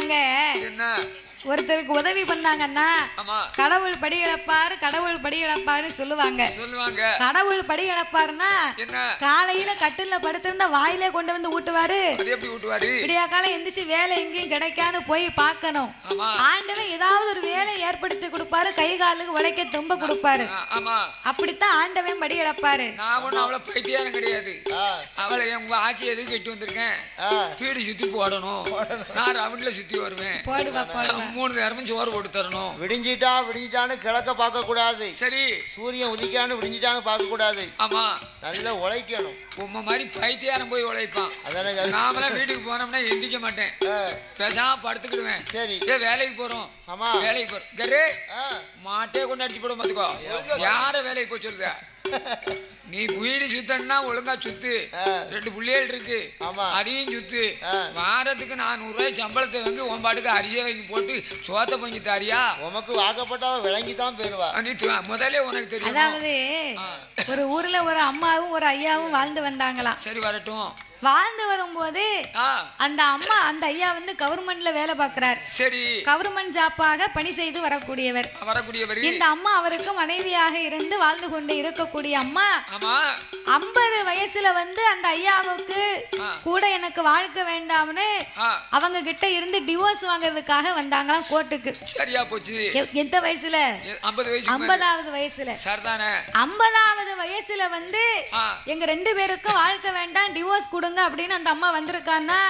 சொல்லுவாங்க, ஒருத்தருக்கு உதவி பண்ணாங்கன்னா கடவுள் படி இழப்பாரு, கடவுள் படி இழப்பாரு சொல்லுவாங்க. கடவுள் படி இழப்பாருன்னா காலையில கட்டில படுத்திருந்தா வாயிலே கொண்டு வந்து ஊட்டுவாரு. விடியா காலம் எந்திரிச்சு வேலை எங்கேயும் கிடைக்காது போய் பார்க்கணும். ஆண்டவன் ஏதாவது ஒரு வேலை ஏற்படுத்தி கொடுப்பாரு, கை காலுக்கு உழைக்க தும்ப கொடுப்பாரு. அப்படித்தான் ஆண்டவன் படி இழப்பாரு. நான் ஒன்னும் அவளை பைத்தியாரம் கிடையாது. அவளை உங்க ஆட்சி எதுக்கு கட்டி வந்திருக்கேன், வீடு சுத்தி போடணும், நான் ரவுண்ட்ல சுத்தி வருவேன், போடுவா போடுவா 3 நேரமும் சோறு போட்டு தரணும். விடிஞ்சிட்டான்னு கிழக்க பார்க்க கூடாது. சரி, சூரியன் உதிக்கான்னு விடிஞ்சிட்டான்னு பார்க்க கூடாது. ஆமா, நல்லா உழைக்கணும். உம்ம மாதிரி பைத்தியாரம் போய் உழைப்பான். நாமெல்லாம் வீட்டுக்கு போனோம்னா எந்திக்க மாட்டேன், பேசாம படுத்துக்கிடுவேன். சரி, வேலைக்கு போறோம். ஆமா, வேலைக்கு போறோம். கரு மாட்டே கொண்டு அடிச்சு போட மாத்துக்கோ. யார வேலைக்கு போய் சொல்ற? நீ வீடு சுத்தன்னா ஒழுங்கா சுத்து. 2 பிள்ளைகள் இருக்கு, அதையும் சுத்து. வாரத்துக்கு 400 ரூபாய் சம்பளத்தை வாங்கி உன் பாட்டுக்கு அரிசியை வாங்கி போட்டு சோத்த பொங்கி தாரியா? உனக்கு வாக்கப்பட்டவ விளங்கிதான் போயிருவா. நீ முதலே உனக்கு தெரியும். அதாவது ஒரு ஊர்ல ஒரு அம்மாவும் ஒரு ஐயாவும் வாழ்ந்து வந்தாங்களாம். சரி, வரட்டும். வாழ்ந்து வரும்போது அந்த அம்மா அந்த ஐயா வந்து கவர்மெண்ட்ல வேலை பார்க்கிறார். சரி, கவர்மெண்ட் ஜாப்பாக பணி செய்து வரக்கூடியவர். இந்த அம்மா அவருக்கு மனைவியாக இருந்து வாழ்ந்து கொண்டு இருக்கக்கூடிய அம்மா 50 வயசுல வந்து அந்த ஐயாவுக்கு கூட எனக்கு வாழ்க்கை வேண்டாம்னு அவங்க கிட்ட இருந்து டிவோர்ஸ் வாங்குறதுக்காக வந்தாங்களாம் கோர்ட்டுக்கு. சரியா போச்சு. எந்த வயசுல? 50வது வயசுல. 50வது வயசுல வந்து எங்க 2 பேருக்கும் வாழ்க்கை வேண்டாம், டிவோர்ஸ் கொடுங்க அப்படின்னு அந்த அம்மா வந்திருக்கான்னா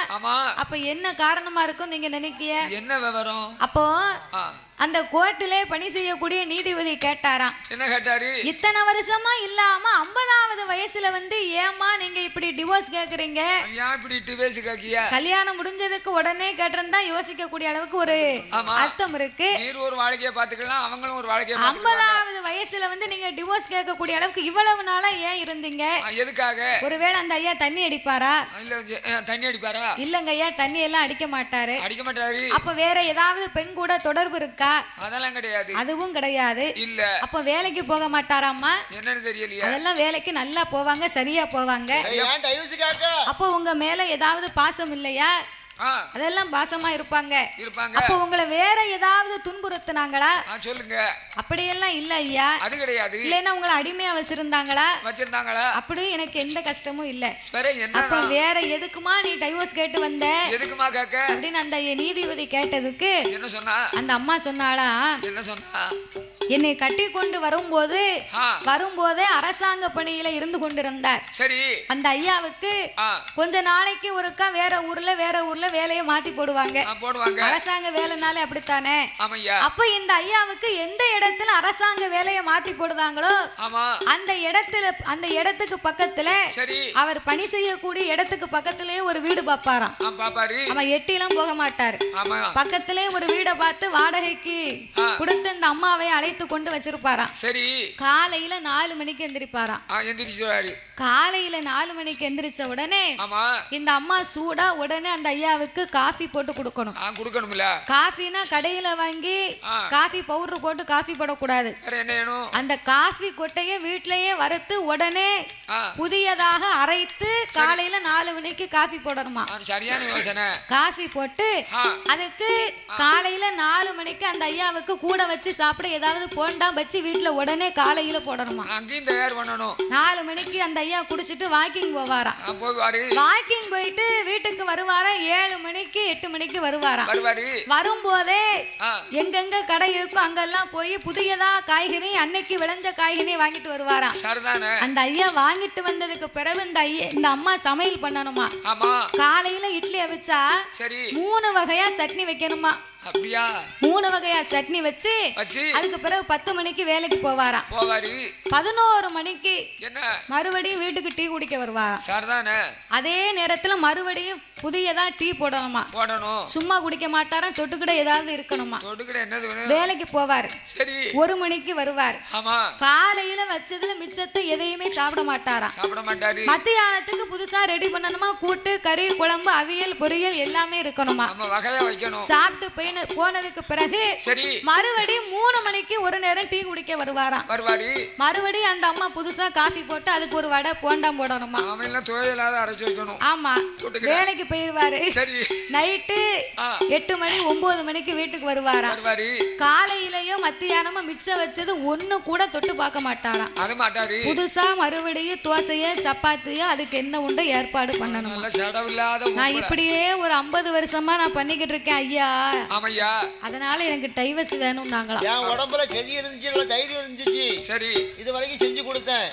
அப்ப என்ன காரணமா இருக்கும் நீங்க நினைக்கிய? என்ன விவரம்? அப்போ அந்த கோர்ட்டிலே பணி செய்யக்கூடிய நீதிபதி கேட்டாராம். என்ன கேட்டாரு? இத்தனை வருஷமா இல்லாம 50வது வயசுல வந்து ஏமா நீங்க இப்படி டிவோர்ஸ் கேக்குறீங்க? இப்படி டிவோர்ஸ் கேக்கியா? கல்யாணம் முடிஞ்சதுக்கு உடனே கேட்டிருந்தா யோசிக்க கூடிய அளவுக்கு ஒரு அர்த்தம் இருக்கு. நீர் ஒரு வாழ்க்கைய பாத்துக்கலாம், அவங்களும் ஒரு வாழ்க்கைய பாத்துக்கலாம். 50வது வயசுல வந்து நீங்க டிவோர்ஸ் கேட்க கூடிய அளவுக்கு இவ்வளவு நாளா ஏன் இருந்தீங்க? எதுக்காக? ஒருவேளை அந்த ஐயா தண்ணி அடிப்பாரா? இல்ல, தண்ணி அடிப்பாரா? இல்லங்க ஐயா, தண்ணி எல்லாம் அடிக்க மாட்டாரு. அடிக்க மாட்டாரு. அப்ப வேற ஏதாவது பெண் கூட தொடர்பு இருக்கா? அதெல்லாம் கிடையாது. அதுவும் கிடையாது. இல்ல. அப்ப வேலைக்கு போக மாட்டாராமா? என்னன்னு தெரியலையா? அதெல்லாம் வேலைக்கு நல்லா போவாங்க, சரியா போவாங்க. அப்போ உங்க மேல ஏதாவது பாசம் இல்லையா? அதெல்லாம் பாசமா இருப்பாங்க. அப்ப உங்களை வேற ஏதாவது துன்புறுத்துனாங்களா? சொல்லுங்க. அப்படியெல்லாம் இல்ல ஐயா. அது கிடையாது. இல்லைன்னா உங்களை அடிமையா வச்சிருந்தாங்களா? அப்படி எனக்கு எந்த கஷ்டமும் இல்ல. அப்ப வேற எதுக்குமா நீ டைவோர்ஸ் கேட்டு வந்த? எதுக்குமா கேக்க அப்படின்னு அந்த நீதிபதி கேட்டதுக்கு என்ன சொன்னா? அந்த அம்மா சொன்னாளா, என்ன சொன்னா? என்னை கட்டி கொண்டு வரும்போதே அரசாங்க பணியில இருந்து கொண்டிருந்தார். சரி, அந்த ஐயாவுக்கு கொஞ்ச நாளைக்கு ஒருக்கா வேற ஊர்ல வேலையை மாத்தி போடுவாங்க. அரசாங்க வேலைனாலே அப்படித்தானே. அப்ப இந்த ஐயாவுக்கு எந்த இடத்துல அரசாங்க வேலையை மாத்தி போடுதாங்களோ அந்த இடத்துக்கு பக்கத்துல அவர் பணி செய்யக்கூடிய இடத்துக்கு பக்கத்திலேயே ஒரு வீடு பாப்பாராம். அவன் எட்டிலாம் போக மாட்டாரு. பக்கத்திலே ஒரு வீடை பார்த்து வாடகைக்கு கொடுத்து இந்த அம்மாவை அழைத்து கொண்டு வச்சிருப்பாராம். சரி, காலையில 4 மணிக்கு எந்திரிப்பாராம். காலையில 4 மணிக்கு எந்திரிச்ச உடனே இந்த அம்மா சூடா உடனே அந்த ஐயாவுக்கு காஃபி போட்டு கொடுக்கணும். காஃபினா கடையில வாங்கி காஃபி பவுடர் போட்டு காஃபி போடக்கூடாது. அந்த காஃபி கொட்டையை வீட்டிலேயே வறுத்து உடனே புதியதாக அரைத்து காலையில 4 மணிக்கு காஃபி போடணுமா? சரியான யோசனை. காஃபி போட்டு அதுக்கு காலையில 4 மணிக்கு அந்த ஐயாவுக்கு கூட வச்சு சாப்பிட ஏதாவது போண்டா வச்சு வீட்டுல உடனே காலையில போடணுமா? 4 மணிக்கு அந்த ஐயா குடிச்சிட்டு வாக்கிங் போவாராம். வாக்கிங் போயிட்டு வீட்டுக்கு வருவாராம். 7 மணிக்கு 8 மணிக்கு வருவாராம். வரும்போதே எங்கெங்க கடை இருக்கும் அங்கெல்லாம் போய் புதியதா காய்கறி அன்னைக்கு விளைஞ்ச காய்கறி வாங்கிட்டு வருவாராம். அந்த ஐயா வாங்கிட்டு வந்ததுக்கு பிறகு இந்த அம்மா சமையல் பண்ணணுமா? காலையில இட்லி அவிச்சா 3 வகையா சட்னி வைக்கணுமா? 3 வகையா சட்னி வச்சு அதுக்கு பிறகு 10 மணிக்கு வேலைக்கு போவாராம். 11 மணிக்கு மறுபடியும் வீட்டுக்கு டீ குடிக்க வருவாராம். அதே நேரத்துல மறுபடியும் புதியதா டீ போடணுமா? சும்மா குடிக்க மாட்டாராம், தொட்டுக்கிட ஏதாவது இருக்கணுமா? வேலைக்கு போவாரு. 1 மணிக்கு வருவார். காலையில வச்சதுல மிச்சத்தை எதையுமே சாப்பிட மாட்டாராம். மத்தியானத்துக்கு புதுசா ரெடி பண்ணணுமா? கூட்டு, கறி, குழம்பு, அவியல், பொரியல் எல்லாமே இருக்கணுமா? சாப்பிட்டு போய் போனதுக்கு பிறகு சரி மறுபடியும் 3 மணிக்கு ஒரு நேரம் டீ குடிக்க வருவாராம். மறுபடியும் அந்த அம்மா புதுசா காஃபி போட்டு அதுக்கு ஒரு வடை போண்டாம் போடணுமா. ஆமா, வேலைக்கு போயிருவாரு. நைட்டு 8 மணி 9 மணிக்கு வீட்டுக்கு வருவாராம். காலையிலயும் மத்தியானமும் மிச்சம் வச்சது ஒண்ணு கூட தொட்டு பார்க்க மாட்டாராம். புதுசா மறுபடியும் தோசைய சப்பாத்தியோ அதுக்கு என்ன உண்டு ஏற்பாடு பண்ணணும். நான் இப்படியே ஒரு 50 வருஷமா நான் பண்ணிக்கிட்டு இருக்கேன் ஐயா. அதனால எனக்கு டைவர்ஸ் வேணும். நாங்களாம் என் உடம்புல கெதி இருந்துச்சு, இல்ல தைரியம் இருந்துச்சு. சரி, இது வரைக்கும் செஞ்சு கொடுத்தேன்.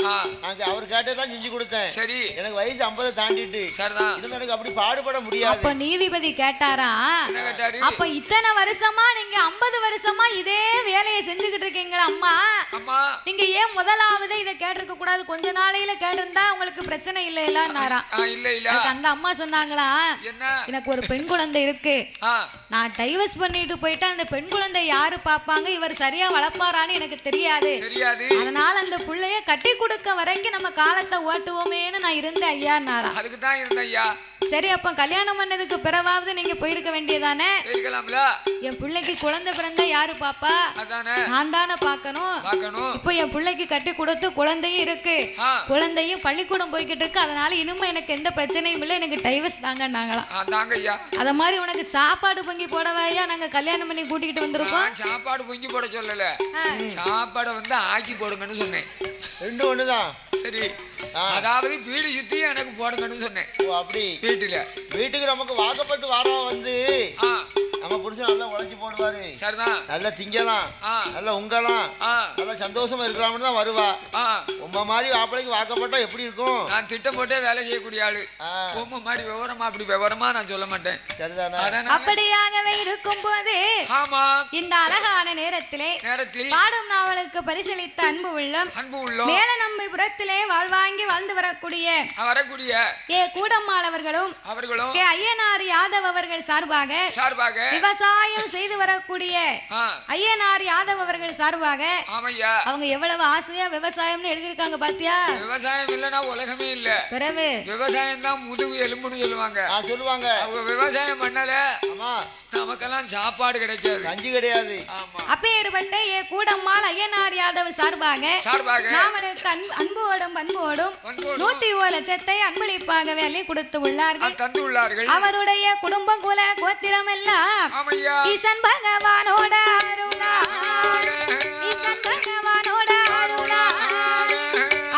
அவர் கேட்டதான் செஞ்சு கொடுத்தேன். சரி, எனக்கு வயசு 50 தாண்டிட்டு இது எனக்கு அப்படி பாடுபட முடியாது. அப்ப நீதிபதி கேட்டாரா, அப்ப இத்தனை வருஷமா நீங்க 50 வருஷமா இதே வேலையை செஞ்சுக்கிட்டு இருக்கீங்களா அம்மா, நீங்க ஏன் முதலாவது இதை கேட்டிருக்க கூடாது, கொஞ்ச நாளையில கேட்டிருந்தா உங்களுக்கு பிரச்சனை இல்லையாராம். அந்த அம்மா சொன்னாங்களா, எனக்கு ஒரு பெண் குழந்தை இருக்கு, நான் டைவர்ஸ் பண்ணிட்டு போயிட்டு அந்த பெண் குழந்தை யாரு பாப்பாங்க, இவர் சரியா வளர்ப்பாரான்னு எனக்கு தெரியாது. அதனால அந்த புள்ளைய கட்டி கொடுக்க வரைக்கும் நம்ம காலத்தை ஓட்டுவோமேன்னு நான் இருந்தேன் ஐயா. அதுக்கு தான் இருந்தேன் ஐயா. சரி, அப்ப கல்யாணம் பண்ணதுக்கு பிறவாவது நீங்க போயிருக்க வேண்டியதானே. என் பிள்ளைக்கு குழந்தை பிறந்தா யாரு பாப்பா, நான் தானே பாக்கணும். இப்போ என் பிள்ளைக்கு கட்டி கொடுத்து குழந்தையும் இருக்கு, குழந்தையும் பள்ளிக்கூடம் போய்கிட்டு இருக்கு. அதனால இனிமே எனக்கு எந்த பிரச்சனையும் இல்லை, எனக்கு டைவர்ஸ் தாங்கன்னாங்களாம். அத மாதிரி உனக்கு சாப்பாடு பொங்கி போடவாயா நாங்க கல்யாணம் பண்ணி கூட்டிகிட்டு வந்திருக்கோம். சாப்பாடு பொங்கி போட சொல்லல, சாப்பாடு வந்து ஆக்கி போடுங்கன்னு சொன்னேன். ரெண்டு ஒண்ணுதான். சரி, அதாவது வீடு சுத்தி எனக்கு போடுங்கன்னு சொன்னேன். அப்படி வீட்டுக்கு நமக்கு வாக்கப்பட்டு வாரம் வந்து நம்ம புருஷன் நல்லா உழைச்சி போடுவாரு. சரிதான், நல்லா திங்கலாம், நல்லா உங்கலாம், நல்லா சந்தோஷமா இருக்கலாம்னு தான் வருவா. உம்ம மாதிரி ஆப்பளைக்கு வாக்கப்பட்டா எப்படி இருக்கும்? நான் திட்டம் போட்டே வேலை செய்யக்கூடிய ஆளு. உம்ம மாதிரி விவரமா அப்படி விவரமா நான் சொல்ல மாட்டேன். சரிதானே? அப்படியாகவே இருக்கும் போது இந்த அழகான நேரத்தில் பாடும் நாவலுக்கு பரிசளித்த அன்பு உள்ளம் மேல நம்ம புறத்திலே வாழ்வாங்கி வாழ்ந்து வரக்கூடிய ஏ கூடம்மாள் அவர்களும் கே ஐயனார் யாதவ் அவர்கள் சார்பாக விவசாயம் செய்து வரக்கூடிய ஐயனார் யாதவ் அவர்கள் சார்பாக அவங்க எவ்வளவு ஆசையா விவசாயம்னு எழுதியிருக்காங்க பாத்தியா. விவசாயம் இல்லனா உலகமே இல்ல. பிறகு விவசாயம் தான் முதுகு எலும்புன்னு சொல்லுவாங்க. அவங்க விவசாயம் பண்ணல நமக்கெல்லாம் சாப்பாடு கிடைக்காது, கஞ்சி கிடையாது. அப்பேற்பட்ட ஏ கூடம்மாள் ஐயனார் யாதவ் சார்பாக நாமளுக்கு அன்போடும் 101 லட்சத்தை அன்பளிப்பாகவே அள்ளி கொடுத்து உள்ளார்கள். அவருடைய குடும்பம் குல கோத்திரம் எல்லாம் ஈசன் பகவானோட அருளா, ஈசன் பகவானோட அருளா,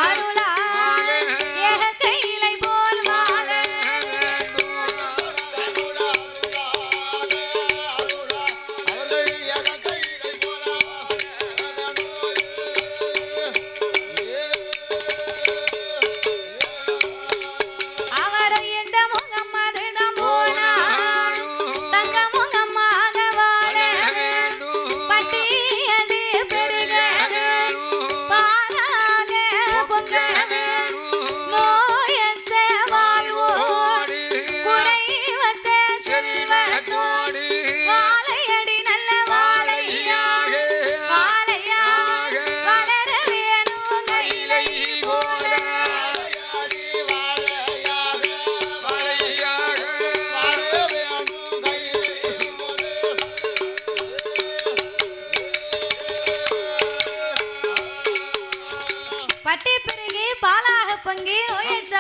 அருளா ஏக கையிலை போல் வாழ. அவரை எந்த முகம் அது நம் போனா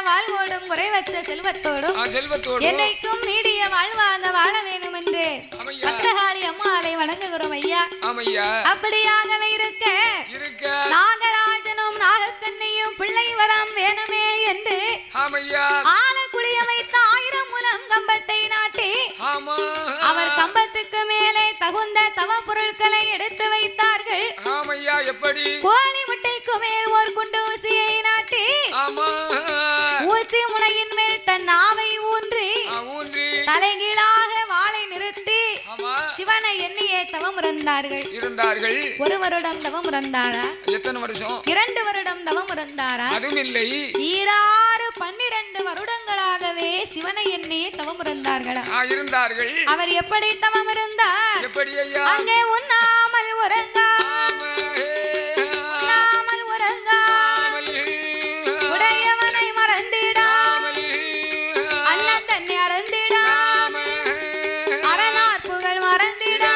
வாழ்வோடும் குறைவற்ற செல்வத்தோடும் என்னைக்கும் நீடிய வாழ்வாக வாழ வேண்டும் என்று பத்ரகாளி அம்மாளை வணங்குகிறோம் ஐயா. அப்படியாகவே இருக்க நாகராஜனும் நாகக்கண்ணியும் பிள்ளை வரம் வேணுமே என்று ஆலக்குழிய வைத்த 1000 முழம் கம்பத்தை நாட்டி அவர் கம்பத்துக்கு மேலே தகுந்த தவ பொருட்களை எடுத்து வைத்தார்கள். கோழி முட்டைக்கு மேல் ஒரு குண்டு ஊசியை நாட்டி ஊசி முனையின் மேல் தன் நாவை ஊன்றி தலைகீழாக வாளை நிறுத்தி சிவனை எண்ணியே தவம் இருந்தார்கள். ஒரு வருடம் தவம் இருந்தாரா? எத்தனை வருஷம்? 2 வருடம் தவம் இருந்தாரா? அதுவும் இல்லை, 12 வருடங்களாகவே சிவனை எண்ணியே தவம் இருந்தார்களா? அவர் எப்படி தவம் இருந்தார்? அங்கே உண்ணாமல் உறங்கா உடையவனை மறந்திடா அண்ணன் தன்னை அறந்திடா அரணாற்புகள் மறந்திடா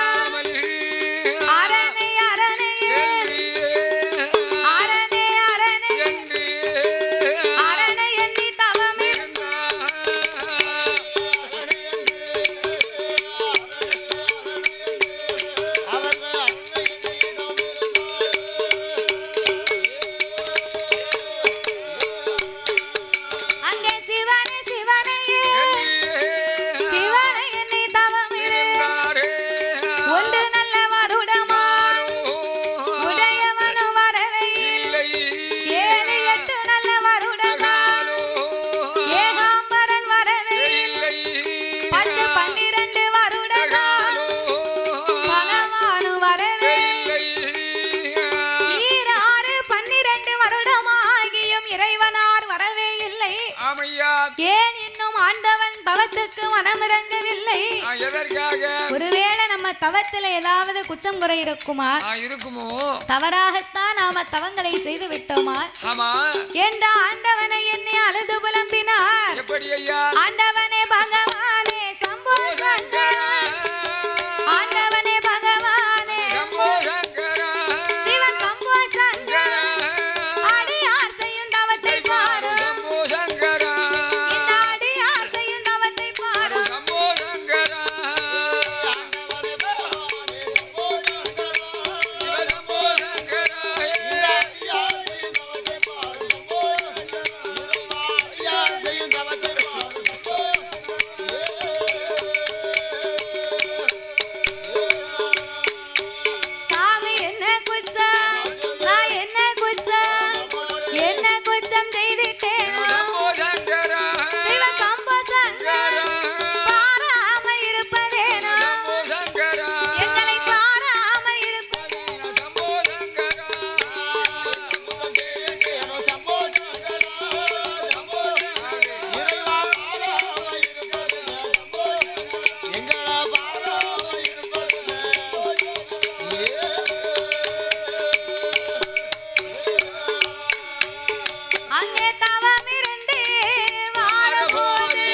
தவத்துக்கு மனமிறங்கவில்லை. எதற்காக? ஒருவேளை நம்ம தவத்துல ஏதாவது குற்றம் குறை இருக்குமா? இருக்குமோ? தவறாகத்தான் நாம தவங்களை செய்து விட்டோமா? ஆமா. என்ற ஆண்டவனை என்னை அழுது புலம்பினார். எப்படி ஐயா? ஆண்டவனே பகவானே சம்போ சங்கரா, ஆண்டவனே பகவானே சம்போ சங்கரா, சிவ சம்போ சங்கரா, அடியார் செய்யும் தவத்தை பாரு சம்போ சங்கரா, இந்த அடியார் செய்யும் தவத்தை பாரு சம்போ சங்கரா, சம்போ சாமி என்ன குற்றம், நான் என்ன குற்றம், என்ன குற்றம் செய்திட்டேனோ சங்கரா, சிவ சம்போ சங்கரா, பாராமல் இருப்பதேனோ, சம்போ சங்கரா, எங்களை பாராமல் இருப்பதேனோ. சம்போ சங்கரா, அங்கே தவம் இருந்து வாரபோது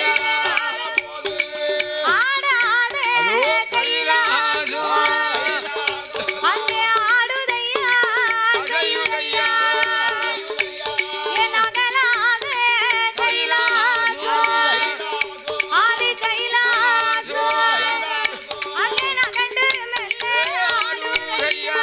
ஆடாதே கைலாசம், அங்கே ஆடுதையா செய்யுதையா, என் அகலாதே கைலாசம், ஆதி கைலாசம், அங்கே நகண்டு மெல்ல ஆடுதையா.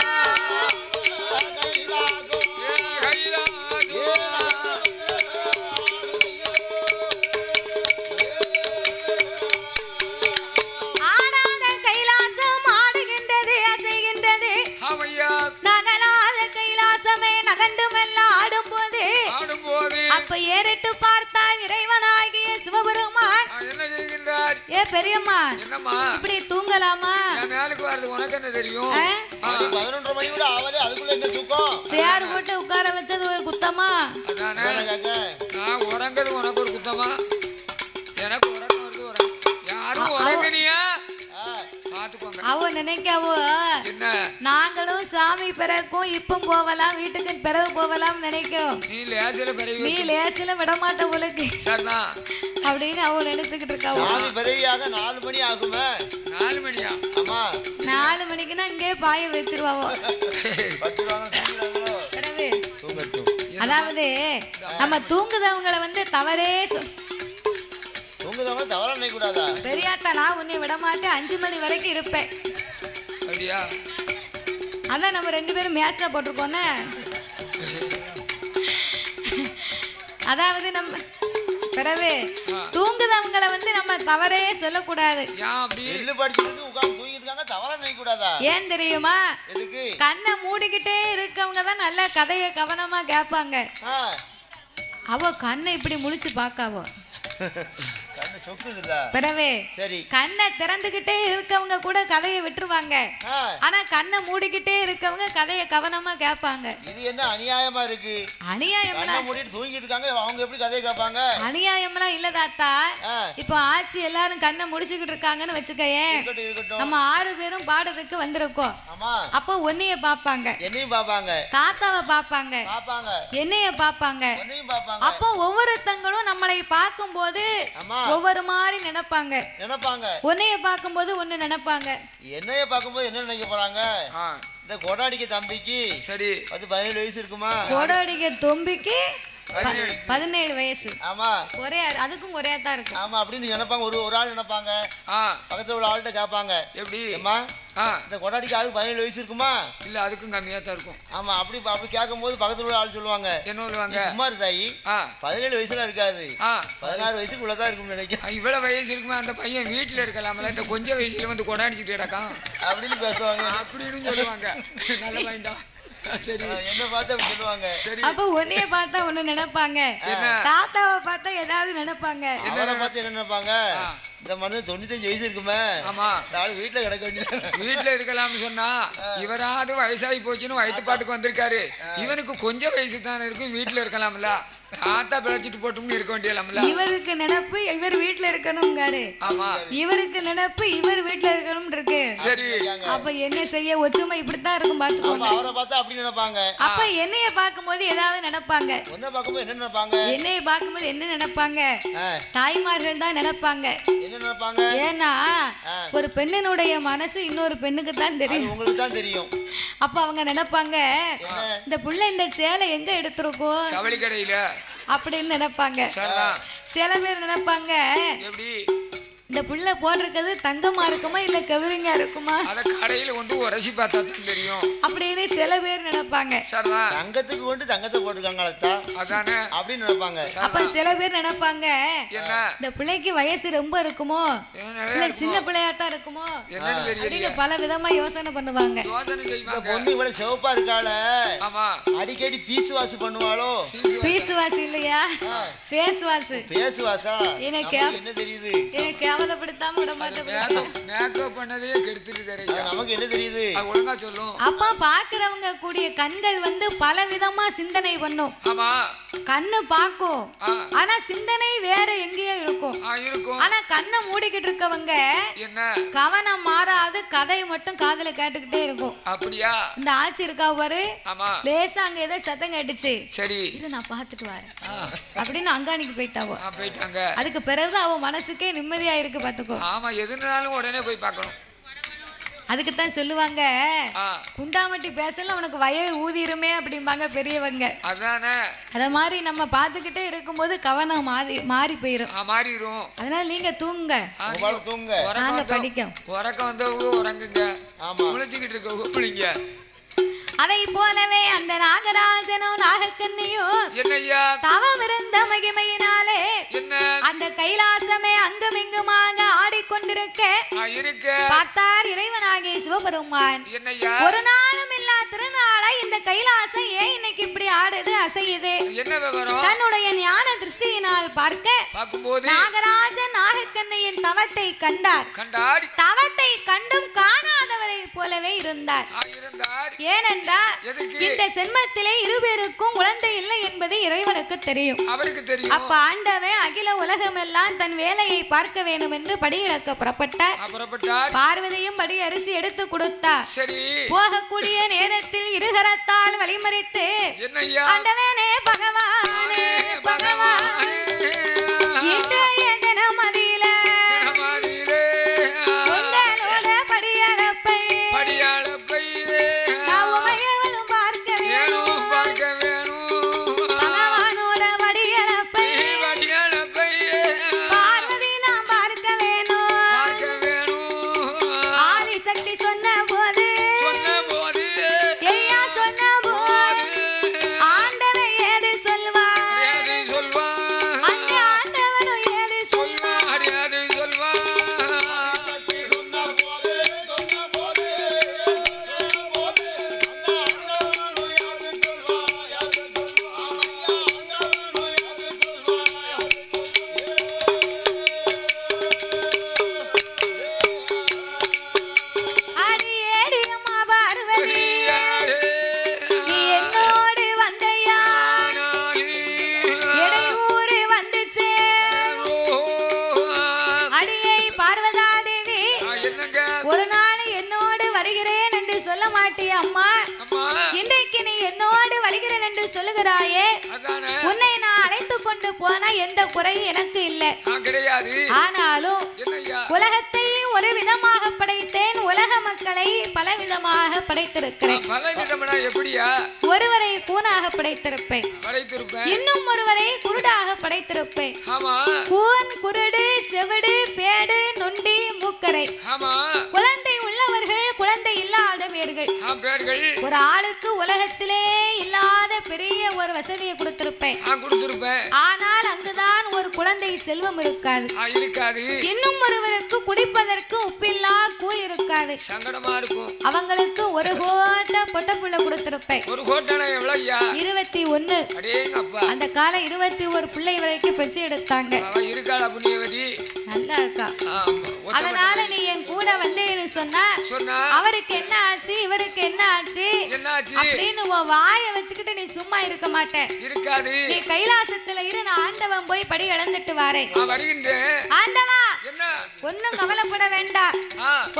ஆடாத கைலாசம் ஆடுகின்றது அசைகின்றது, நகலாத கைலாசமே நகண்டு மெல்ல ஆடும்போது ஆடும்போது அப்ப ஏறிட்டு பார்த்தால் இறைவனாகிய சிவபெருமான். என்ன செய்கின்றார்? ஏ பெரியம்மா, என்னம்மா? இப்படி தூங்கலாமா? என் மேலுக்கு வர்றது உனக்கு என்ன தெரியும்? 11:30 மணி கூட ஆவதே, அதுக்குள்ள என்ன தூக்கம்? சேர் போட்டு உட்கார வச்சது ஒரு குத்தமா? அதானே, நான் உறங்குறது உனக்கு ஒரு குத்தமா? எனக்கு உறக்கம் வருது, யாரும் உறங்குனியா? பாத்துக்கோங்க. அவ நினைக்கவோ என்ன? நாங்களும் சாமி பிறக்கும் இப்பவும் போகலாம், வீட்டுக்கு பிறகு போகலாம் நினைக்கும். நீ லேசில பிறகு நீ லேசில விடமாட்ட உலக்கு சரிதான் அப்படின்னு அவ நினைச்சுக்கிட்டு இருக்காவோ. சாமி பிறவியாக 4 மணி ஆகுமே. 4 மணியா? ஆமா. 4 மணிக்குன்னா இங்கே பாய வச்சிருவாவோ. 10 ரூபா தூங்குறாங்களோ? கடவுளே. தூங்கட்டும். அதாவது நம்ம தூங்குதவங்களை வந்து தவறே தூங்குதவங்க தவறா நினைக்க கூடாதா? பெரியாத்தா நான் உன்னை விட மாட்டேன், 5 மணி வரைக்கும் இருப்பேன். அப்படியா? அதான் நம்ம 2 பேரும் மேட்சா போட்டிருக்கோன்னு. அதாவது நம்ம பிறகு தூங்குதவங்களை வந்து நம்ம தவறே சொல்லக்கூடாது. எள்ளு படிச்சுட்டு உட்கார்ந்து தூங்கிட்டு இருக்காங்க, தவறா நினைக்க கூடாதா? ஏன் தெரியுமா? எதுக்கு? கண்ணை மூடிக்கிட்டே இருக்கவங்க தான் நல்ல கதையை கவனமா கேட்பாங்க. அவ கண்ணை இப்படி முழிச்சு பாக்காவோ. கண்ணு சொக்குதுல்ல. பிறவே சரி. கண்ணை திறந்துகிட்டே இருக்கவங்க கூட கதையை விட்டுருவாங்க. ஆனா கண்ணை மூடிக்கிட்டே இருக்கவங்க கதையை கவனமா கேட்பாங்க. இது என்ன அநியாயமா இருக்கு? அநியாயம் கண்ணை மூடிட்டு தூங்கிட்டு இருக்காங்க, அவங்க எப்படி கதையை கேட்பாங்க? அநியாயம்லாம் இல்ல தாத்தா. இப்போ ஆட்சி எல்லாரும் கண்ணை முடிச்சுக்கிட்டு இருக்காங்கன்னு வச்சுக்கேன். நம்ம 6 பேரும் பாடுறதுக்கு வந்திருக்கோம். அப்போ உன்னைய பாப்பாங்க, என்னையும் பாப்பாங்க, தாத்தாவை பாப்பாங்க, என்னைய பாப்பாங்க. அப்போ ஒவ்வொருத்தங்களும் நம்மளை பார்க்கும்போது ஒவ்வொரு மாதிரி நினைப்பாங்க. உன்னைய பார்க்கும்போது ஒண்ணு நினைப்பாங்க, என்னைய பார்க்கும்போது என்ன நினைக்க போறாங்க? இந்த கொடாடிக்க தம்பிக்கு சரி அது 17 வயசு இருக்குமா? கொடாடிக்க தொம்பிக்கு 17 வயசு. ஆமா, ஒரே அதுக்கும் ஒரே தான் இருக்கு. ஆமா அப்படின்னு நினைப்பாங்க. ஒரு ஆள் நினைப்பாங்க, பக்கத்துல உள்ள ஆள்கிட்ட கேட்பாங்க, எப்படி அம்மா இந்த கொடாடிக்கு ஆளுக்கு 17 வயசு இருக்குமா? இல்ல அதுக்கும் கம்மியா தான் இருக்கும். ஆமா, அப்படி கேட்கும் போது பக்கத்துல உள்ள ஆள் சொல்லுவாங்க, என்ன சொல்லுவாங்க, சும்மா தாயி 17 வயசுல இருக்காது, 16 வயசுக்குள்ளதான் இருக்கும்னு நினைக்கிறேன். இவ்வளவு வயசு இருக்குமா அந்த பையன் வீட்டுல இருக்கலாம்ல, இந்த கொஞ்சம் வயசுல வந்து கொடாடிச்சுட்டு கிடக்கான் அப்படின்னு பேசுவாங்க, அப்படின்னு சொல்லுவாங்க. நல்ல பையன்டா. என்ன பார்த்து அப்படி சொல்லுவாங்க. அப்ப உன்னைய பார்த்தா ஒண்ணு நினைப்பாங்க, தாத்தாவை பார்த்தா ஏதாவது நினைப்பாங்க. அவரை பார்த்து என்ன நினைப்பாங்க, இந்த மனுஷன் 95 வயசு இருக்குமே, ஆமா வீட்டுல கிடக்க வேண்டியது, வீட்டுல இருக்கலாம்னு சொன்னா இவராது வயசாகி போச்சுன்னு வயிற்றுப்பாட்டுக்கு வந்திருக்காரு, இவனுக்கு கொஞ்சம் வயசு தானே இருக்கும், வீட்டுல இருக்கலாம்ல தாத்தா பிழைச்சிட்டு போட்டும்னு இருக்க வேண்டியலாம்ல. இவருக்கு நினைப்பு இவர் வீட்டுல இருக்கணும்ங்காரு. ஆமா. இவருக்கு நினைப்பு இவர் வீட்டுல இருக்கணும் இருக்கு. சரி. அப்ப என்ன செய்ய ஒற்றுமை இப்படித்தான் இருக்கும் பாத்துக்கோங்க. அவரை பார்த்தா அப்படி நினைப்பாங்க. அப்ப என்னைய பார்க்கும்போது ஏதாவது நினைப்பாங்க. உன்னை பார்க்கும்போது என்ன நினைப்பாங்க? என்னைய பார்க்கும்போது என்ன நினைப்பாங்க? தாய்மார்கள் தான் நினைப்பாங்க. என்ன நினைப்பாங்க? ஏன்னா ஒரு பெண்ணினுடைய மனசு இன்னொரு பெண்ணுக்கு தான் தெரியும். உங்களுக்கு தான் தெரியும். அப்ப அவங்க நினைப்பாங்க இந்த புள்ள இந்த சேலை எங்க எடுத்திருக்கோம் சவளி கடையில அப்படின்னு நினைப்பாங்க. சில பேர் நினைப்பாங்க எப்படி இந்த புள்ள போட்டிருக்கிறது தங்கமா இருக்குமா இல்ல கவரிங்கா இருக்குமா அத கடையில கொண்டு உரசி பார்த்தா தான் தெரியும் அப்படின்னு சில பேர் நினைப்பாங்க. தங்கத்துக்கு கொண்டு தங்கத்தை போட்டுருக்காங்களா அதானே அப்படின்னு நினைப்பாங்க. அப்ப சில பேர் நினைப்பாங்க இந்த பிள்ளைக்கு வயசு ரொம்ப இருக்குமோ இல்ல சின்ன பிள்ளையாத்தான் இருக்குமோ அப்படின்னு பல விதமா யோசனை பண்ணுவாங்க. பொண்ணு இவ்வளவு சிவப்பா இருக்காள அடிக்கடி பீஸ் வாஷ் பண்ணுவாளோ? பீஸ் வாஷ் இல்லையா ஃபேஸ் வாஷ். ஃபேஸ் வாஷா? எனக்கு என்ன தெரியுது? எனக்கு கேவலப்படுத்தாம விட மாட்டேன். மேக்கப் பண்ணதே கெடுத்துட்டு நமக்கு என்ன தெரியுது? ஒழுங்கா சொல்லும். அப்ப பாக்குறவங்க கூடிய கண்கள் வந்து பல விதமா சிந்தனை பண்ணும். ஆமா. கண்ணு பாக்கும் ஆனா சிந்தனை வேற எங்கேயோ இருக்கும். ஆனா கண்ணை மூடிக்கிட்டு இருக்கவங்க என்ன கவனம் மாறாது கதையை மட்டும் காதுல கேட்டுக்கிட்டே இருக்கும். அப்படியா? இந்த ஆட்சி இருக்கா பாரு லேசா அங்க ஏதோ சத்தம் கேட்டுச்சு. சரி இது நான் பாத்துட்டு வரேன் அப்படின்னு அங்காணிக்கு போயிட்டாவோ. போயிட்டாங்க. அதுக்கு பிறகு அவ மனசுக்கே நிம்மதியா இருக்கு பாத்துக்கோ. ஆமா எதுனாலும் உடனே போய் பார்க்கணும். அதுக்குத்தான் சொல்லுவாங்க குண்டாமட்டி பேசல உனக்கு வயது ஊதிருமே அப்படிம்பாங்க பெரியவங்க. அதானே. அத மாதிரி நம்ம பாத்துக்கிட்டே இருக்கும்போது கவனம் மாறி போயிரும். மாறிடும். அதனால நீங்க தூங்க நாங்க படிக்கும். உறக்கம் வந்தவங்க உறங்குங்க. முழிச்சுக்கிட்டு இருக்க பிள்ளைங்க. அதை போலவே அந்த நாகராஜனும் நாகக்கண்ணியும் தவம் இருந்த மகிமையினாலே அந்த கைலாசமே அங்குமிங்குமாக ஆடிக்கொண்டிருக்க பார்த்தார் இறைவனாகிய சிவபெருமான். ஒரு நாளும் இல்லா திருநாளை இந்த கைலாசம் ஏன் இன்னைக்கு இப்படி ஆடுது அசையுது? தன்னுடைய ஞான திருஷ்டியினால் பார்க்க நாகராஜன் நாகக்கண்ணியின் தவத்தை கண்டார். தவத்தை கண்டும் காணாதவரை போலவே இருந்தார். ஏனென்றால் இந்த சென்மத்திலே இருவருக்கும் குழந்தை இல்லை என்பது இறைவனுக்கு தெரியும். அப்ப ஆண்டவன் அகில உலகமெல்லாம் தன் வேலையை பார்க்க வேண்டும் என்று படியிழக்க புறப்பட்டார். பார்வதியும் படி அரிசி எடுத்து கொடுத்தார். போகக்கூடிய நேரத்தில் இருகரத்தால் வழிமறித்து ஆண்டவனே பகவானே பகவானே இன்றைய தினமதியில உங்களோட படியளப்பை சொல்லுகிறாயே உன்னை நான் அழைத்து கொண்டு போனா எந்த குறையும் எனக்கு இல்லை. ஆனாலும் உலகத்தை ஒரு விதமாக படைத்தேன், உலக மக்களை பல விதமாக படைத்திருக்கிறேன். ஒருவரை கூனாக படைத்திருப்பேன், இன்னும் ஒருவரை குருடாக படைத்திருப்பேன். கூன், குருடு, செவிடு, பேடு, நொண்டி, மூக்கரை. குழந்தை உள்ளவர்கள், குழந்தை இல்லாதவர்கள். ஒரு ஆளுக்கு உலகத்திலே இல்லாத பெரிய ஒரு வசதியை கொடுத்திருப்பேன். ஆனால் அங்குதான் ஒரு குழந்தை செல்வம் இருக்காது. இன்னும் ஒருவருக்கு குடிப்பதற்கு உப்பில்லா கூழ் இருக்காது. அவங்களுக்கு ஒரு கோட்டை பொட்டப்புள்ள கொடுத்திருப்பேன். 21. அந்த கால 21 பிள்ளை வரைக்கும் பெற்று எடுத்தாங்க. நல்லா இருக்கா? அதனால நீ என் கூட வந்தேன்னு சொன்னா அவருக்கு என்ன ஆச்சு? போச்சு இவருக்கு என்ன ஆச்சு என்னாச்சு அப்படின்னு உன் வாயை வச்சுக்கிட்டு நீ சும்மா இருக்க மாட்டே இருக்காது நீ கைலாசத்துல இரு நான் ஆண்டவன் போய் படி இழந்துட்டு வாரேன் வருகின்றேன் ஆண்டவா என்ன ஒன்னும் கவலைப்பட வேண்டாம்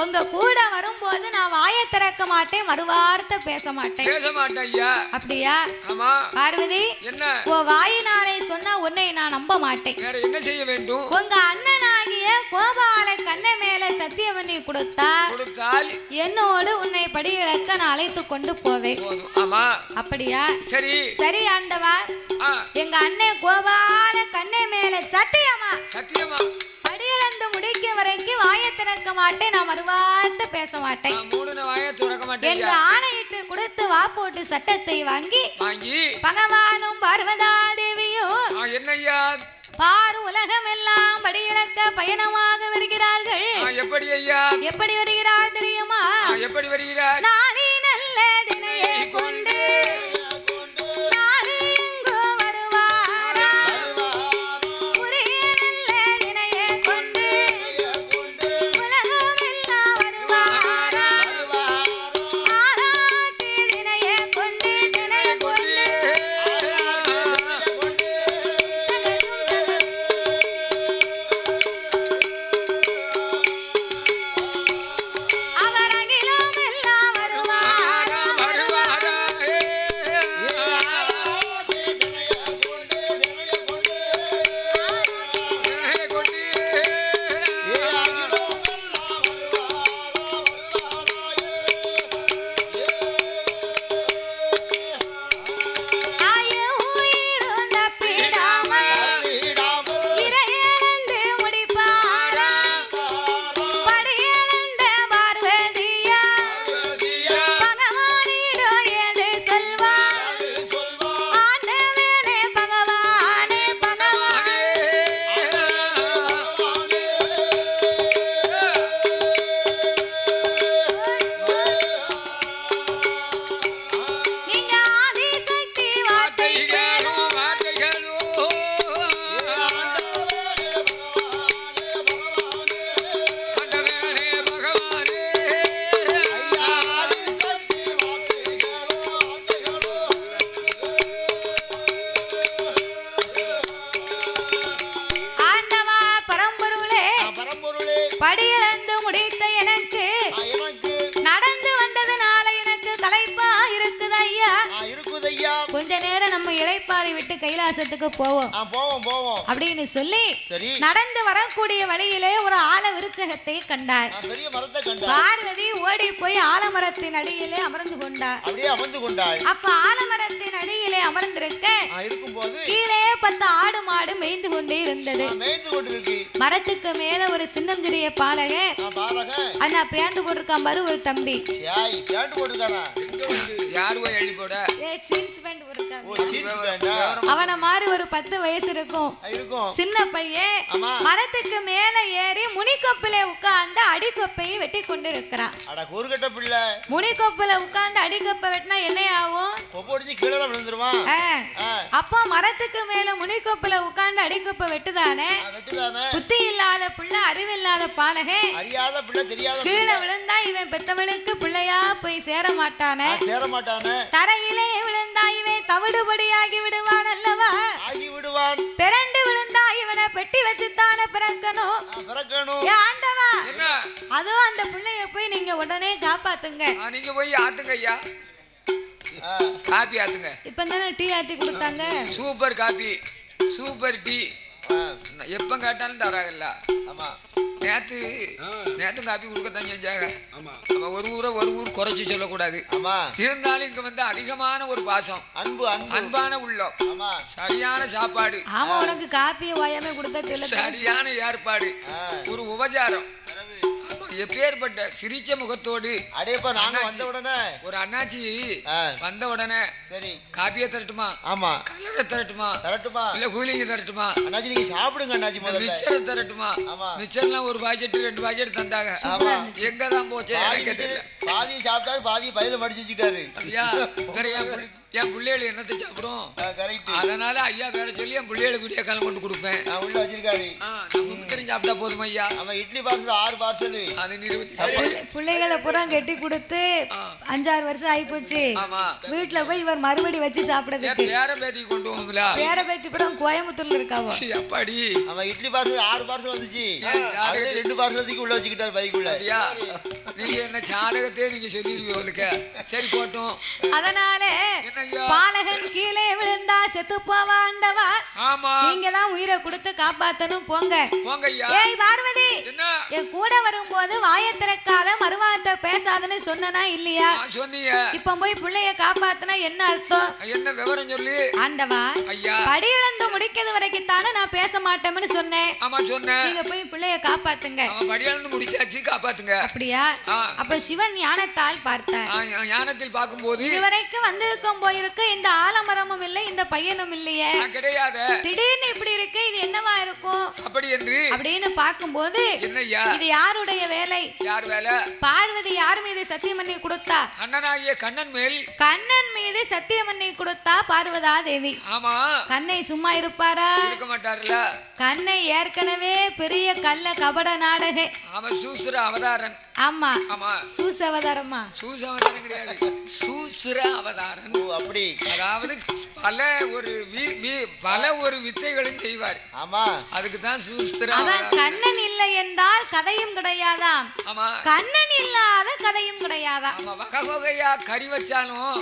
உங்க கூட வரும்போது நான் வாயை திறக்க மாட்டேன் மறுவார்த்தை பேச மாட்டேன் ஐயா அப்படியா ஆமா பார்வதி என்ன உன் வாயினாலே சொன்னா உன்னை நான் நம்ப மாட்டேன் வேற என்ன செய்ய வேண்டும் உங்க அண்ணனாகிய கோபால கண்ணை மேல சத்தியம் பண்ணி கொடுத்தால் என்னோடு உன்னை படி இழக்க நான் அழைத்து கொண்டு போவேன் ஆமா அப்படியா சரி சரி ஆண்டவா எங்க அண்ணன் கோபால கண்ணை மேல சத்தியமா சத்தியமா படியிழந்து முடிக்க வரைக்கும் வாயை திறக்க மாட்டேன் நான் மறுவார்த்தை பேச மாட்டேன் என்று ஆணையிட்டு கொடுத்து வா போட்டு சட்டத்தை வாங்கி பகவானும் பார்வதா தேவியும் என்னையா பாரு உலகம் எல்லாம் படியிழக்க பயணமாக வருகிறார்கள் எப்படி ஐயா எப்படி வருகிறார் தெரியுமா எப்படி வருகிறார் நாளை நல்ல தினையை கொண்டு படியிழந்து முடித்த எனக்கு நடந்து வந்ததுனால எனக்கு களைப்பா இருக்குது ஐயா கொஞ்ச நேரம் நம்ம இளைப்பாறை விட்டு கைலாசத்துக்கு போவோம் அப்படின்னு சொல்லி நடந்து வரக்கூடிய வழியிலே ஒரு ஆல விருட்சகத்தை கண்டார். பார்வதி ஓடி போய் ஆலமரத்தின் அடியிலே அமர்ந்து கொண்டார். அப்ப ஆலமரத்தின் அடியிலே அமர்ந்திருக்க கீழே 10 ஆடு மாடு மேய்ந்து கொண்டே இருந்தது. மரத்துக்கு மேல ஒரு சின்னஞ்சிறிய பாலகன் அண்ணா பேண்ட் போட்டிருக்கான் பாரு ஒரு தம்பி. அவன மாதிரி ஒரு 10 வயசு இருக்கும் சின்ன பையன் மரத்துக்கு மேல ஏறி முனிக்கொப்பில உட்கார்ந்து அடிக்கொப்பையை வெட்டி கொண்டு இருக்கிறான். முனிக்கொப்பில உட்கார்ந்து அடிக்கொப்பை வெட்டினா என்ன ஆகும்? அப்போ மரத்துக்கு மேல முனிக்கொப்பில உட்கார்ந்து அடிக்கொப்பை வெட்டுதானே புத்தி இல்லாத பிள்ளை அறிவில்லாத பாலகே கீழே விழுந்தா இவன் பெத்தவனுக்கு பிள்ளையா போய் சேர மாட்டானே தரையிலே விழுந்தா இவன் தவிடுபடியாகி விடுவான் அல்லவா பிறண்டு விழுந்தா இவனை பெட்டி வச்சுத்தானே பிறக்கணும். ஆண்டவா அதோ அந்த பிள்ளைய போய் நீங்க உடனே காப்பாத்துங்க. நீங்க போய் ஆத்துங்க ஐயா காபி ஆத்துங்க. இப்ப தானே டீ ஆத்தி கொடுத்தாங்க. சூப்பர் காபி சூப்பர் டீ எப்ப கேட்டாலும் தராங்கல்ல. நேத்து காப்பி கொடுக்கத்தான் செஞ்சாங்க. ஒரு ஊர் குறைச்சி சொல்லக்கூடாது. இருந்தாலும் இங்க வந்து அதிகமான ஒரு பாசம் அன்பான உள்ளம் சரியான சாப்பாடு காப்பி வாயாமே கொடுத்தா சரியான ஏற்பாடு ஒரு உபச்சாரம் எப்பேற்பட்ட சிரிச்ச முகத்தோடு ஒரு அண்ணாச்சி வந்த உடனே காப்பிய தரட்டுமா கல்லறை தரட்டுமா இல்ல கூலிங்க தரட்டுமா மிச்சர் தரட்டுமா மிச்சர்லாம் ஒரு பாக்கெட் 2 பாக்கெட் தந்தாங்க. எங்கதான் போச்சு பாதி சாப்பிட்டாரு பாதி பையில மடிச்சுட்டாரு. என் பிள்ளைகள் என்னத்தை சாப்பிடும் அதனால ஐயா வேற சொல்லி என் பிள்ளைகளுக்கு விடிய காலம் கொண்டு கொடுப்பேன். சாப்பிட்டா போதும் ஐயா. இட்லி பார்சல் 6 பார்சல் பிள்ளைகளை புறம் கட்டி கொடுத்து 5-6 வருஷம் ஆயிப்போச்சு. ஆமா. வீட்டுல போய் இவர் மறுபடி வச்சு சாப்பிடுறதுக்கு பேர பேத்தி கொண்டு போங்களா? பேர பேத்தி கூட கோயம்புத்தூர்ல இருக்காவோ. அப்பாடி அவன் இட்லி பார்சல் 6 பார்சல் வந்துச்சு. அதுல 2 பார்சல் உள்ள வச்சுக்கிட்டாரு பைக்குள்ள. நீங்க என்ன சாடகத்தே நீங்க சொல்லிருவீங்க. சரி போட்டும். அதனால பாலகன் கீழே விழுந்தா செத்து போவாண்டவா. ஆமா. நீங்க தான் உயிரை கொடுத்து காப்பாத்தணும். போங்க போங்க ஐயா. ஏய் பார்வதி, என்ன என் கூட வரும்போது வாயை திறக்காத மறுவார்த்தை பேசாதன்னு சொன்னனா இல்லையா? சொன்னீங்க. இப்ப போய் பிள்ளைய காப்பாத்தினா என்ன அர்த்தம்? என்ன விவரம் சொல்லி? ஆண்டவா, ஐயா படியிழந்து முடிக்கிறது வரைக்கும் தானே நான் பேச மாட்டேன்னு சொன்னேன். ஆமா சொன்னேன். நீங்க போய் பிள்ளைய காப்பாத்துங்க. அவன் படியிழந்து முடிச்சாச்சு, காப்பாத்துங்க. அப்படியா? அப்ப சிவன் ஞானத்தால் பார்த்தார். ஞானத்தில் பார்க்கும்போது இதுவரைக்கும் வந்திருக்கும் போயிருக்கு இந்த ஆலமரமும் இல்லை, இந்த பையனும் இல்லையே, கிடையாது. திடீர்னு இப்படி இருக்கு, இது என்னவா இருக்கும் அப்படி என்று அப்படின்னு பார்க்கும்போது என்னய்யா இது யாருடைய வேலை? யார் வேலை? பார்வதி யார் மீது சத்தியம் பண்ணி கொடுத்தா? அண்ணனாகிய கண்ணன் மேல். கண்ணன் மீது சத்தியம் பண்ணி கொடுத்தா பார்வதா தேவி. ஆமா. கண்ணை சும்மா இருப்பாரா? இருக்க மாட்டார்ல. கண்ணை ஏற்கனவே பெரிய கள்ள கபட நாடக அவன் சூசுர அவதாரன். ஆமா ஆமா. சூஸ் அவதாரமா? சூஸ் அவதாரம் கிடையாது, சூசுர அவதாரன். அப்படி அதாவது பல ஒரு வித்தைகளும் செய்வார். ஆமா. அதுக்கு தான் சூஸ்திர. அதான் கண்ணன் இல்லை என்றால் கதையும் கிடையாதாம். ஆமா. கண்ணன் இல்லாத கதையும் கிடையாதாம். ஆமா. வகை வகையா கறி வச்சாலும்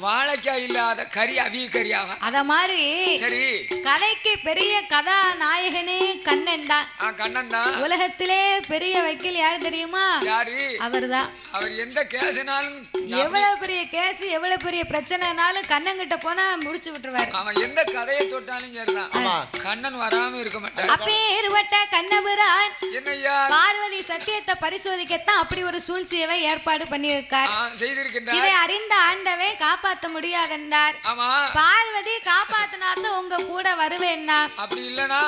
வாழைக்காய் இல்லாத கறி அவிய கறியாக. அத மாதிரி சரி, கதைக்கு பெரிய கதாநாயகனே கண்ணன் தான். கண்ணன் தான். உலகத்திலே பெரிய வக்கீல் யாரு தெரியுமா? யாரு? அவர்தான். அவர் எந்த கேஸ்னாலும், எவ்வளவு பெரிய கேஸ், எவ்வளவு பெரிய பிரச்சனைனாலும் கண்ணன் கிட்ட போனா முடிச்சு விட்டுருவாரு. அவன் எந்த கதையை தொட்டாலும் சரிதான், கண்ணன் வராம இருக்க மாட்டான். அப்பேறுபட்ட கண்ணபுரான் என்னய்யா பார்வதி சத்தியத்தை பரிசோதிக்கத்தான் அப்படி ஒரு சூழ்ச்சியவை ஏற்பாடு பண்ணியிருக்கார். செய்திருக்கின்றார். இதை அறிந்த ஆண்டவே காப்பாற்ற முடியாதென்றார். ஆமா. பார்வதி காப்பாத்தினாத்தான் உங்க கூட வருவேன்னா, அப்படி இல்லனா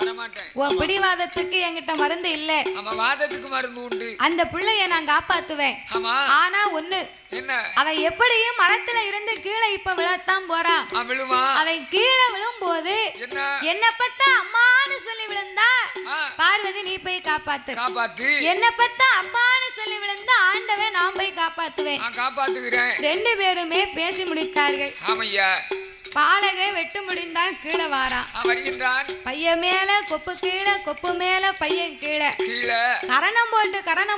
வரமாட்டேன். உன் பிடிவாதத்துக்கு என்கிட்ட மருந்து இல்ல. ஆமா, வாதத்துக்கு மருந்து உண்டு. அந்த பிள்ளைய நான் காப்பாத்துவேன். ஆமா. ஆனா ஒண்ணு, என்ன? அவன் எப்படியும் மரத்துல இருந்து கீழே இப்ப விழத்தான் போறான். விழுமா? அவன் கீழே விழும்போது என்ன பத்த அம்மான்னு சொல்லி விழுந்தா பார்வதி நீ போய் காப்பாத்து. என்ன பத்த அப்பான்னு சொல்லி விழுந்தா ஆண்டவன் நான் போய் காப்பாத்துவேன். காப்பாத்துகிறேன். 2 பேருமே பேசி முடித்தார்கள். ஆமையா. பாலகை வெட்டு முடிந்தான் கீழே வாரான். வருகின்றான். பையன் மேல கொப்பு கீழே, கொப்பு மேல பையன் கீழே. கரணம்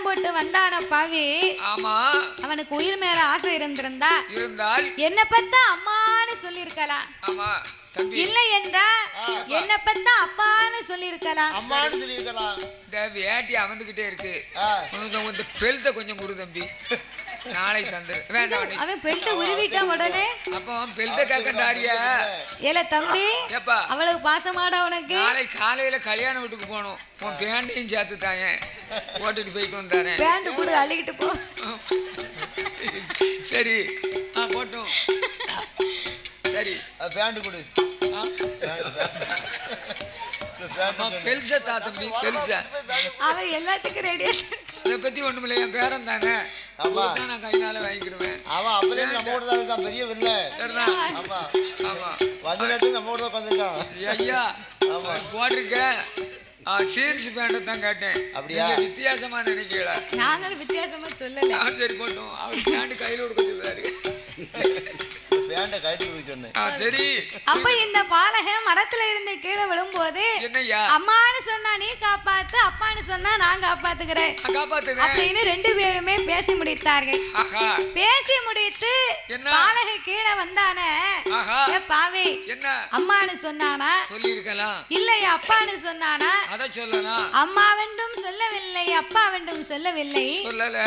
போட்டு வந்தான பாவி. ஆமா. அவனுக்கு உயிர் மேல ஆசை இருந்தால் என்ன பத்த அம்மான்னு சொல்லி இருக்கலாம். ஆமா. இல்லை என்றா என்ன பத்த அப்பான்னு சொல்லி இருக்கலாம். இந்த வேட்டி அவந்துகிட்டே இருக்கு, பெல்ட்ட கொஞ்சம் கொடு தம்பி, நாளை தந்துரு. வேண்டாம், அவன் பெல்ட்ட உருவிட்டான் உடனே. அப்போ பெல்ட்ட கேட்கண்டாரியா? ஏல தம்பி, ஏப்பா அவ்வளவு பாசமாடா உனக்கு? நாளை காலையில கல்யாண வீட்டுக்கு போகணும், உன் பேண்டையும் சேர்த்து தாயேன், ஓட்டிட்டு போயிட்டு வந்தாரேன். பேண்ட் கூட அள்ளிக்கிட்டு போ. சரி போட்டோம். சரி பேண்ட் கொடு. பெல்சா தம்பி, பெல்சா. அவன் எல்லாத்துக்கும் ரெடியா. அதை பத்தி ஒண்ணுமில்ல, என் பேரன் தானே, நான் கையினால வாங்கிக்கிடுவேன். அவன் அப்படியே நம்மோட தான் இருக்கான், பெரிய வில்ல. சரிதான். ஆமா ஆமா. வந்து நேரத்துக்கு நம்மோட தான் உட்காந்துருக்கான். ஐயா போட்டிருக்கேன். சீரிஸ் பேண்ட் தான் கேட்டேன். அப்படியா? வித்தியாசமா நினைக்கல. நாங்களும் வித்தியாசமா சொல்லல. சரி போட்டோம். அவர் பேண்ட் கையில கொடுக்க சொல்றாரு. பேண்ட கழட்டி கொடுக்க சொன்னேன். சரி. அப்ப இந்த பாலகன் மரத்துல இருந்து கீழே விழும்போது என்னய்யா அம்மான்னு சொன்னா நீ காப்பாத்து, அப்பான்னு சொன்னா நான் காப்பாத்துக்கிறேன் அப்படின்னு 2 பேருமே பேசி முடித்தார்கள். பேசி முடித்து பாலகை கீழே வந்தானே, பாவே அம்மான்னு சொன்னானா? சொல்லிருக்கலாம். இல்லையா அப்பான்னு சொன்னானா? அத சொல்லலாம். அம்மாவென்றும் சொல்லவில்லை, அப்பாவென்றும் சொல்லவில்லை. சொல்லல.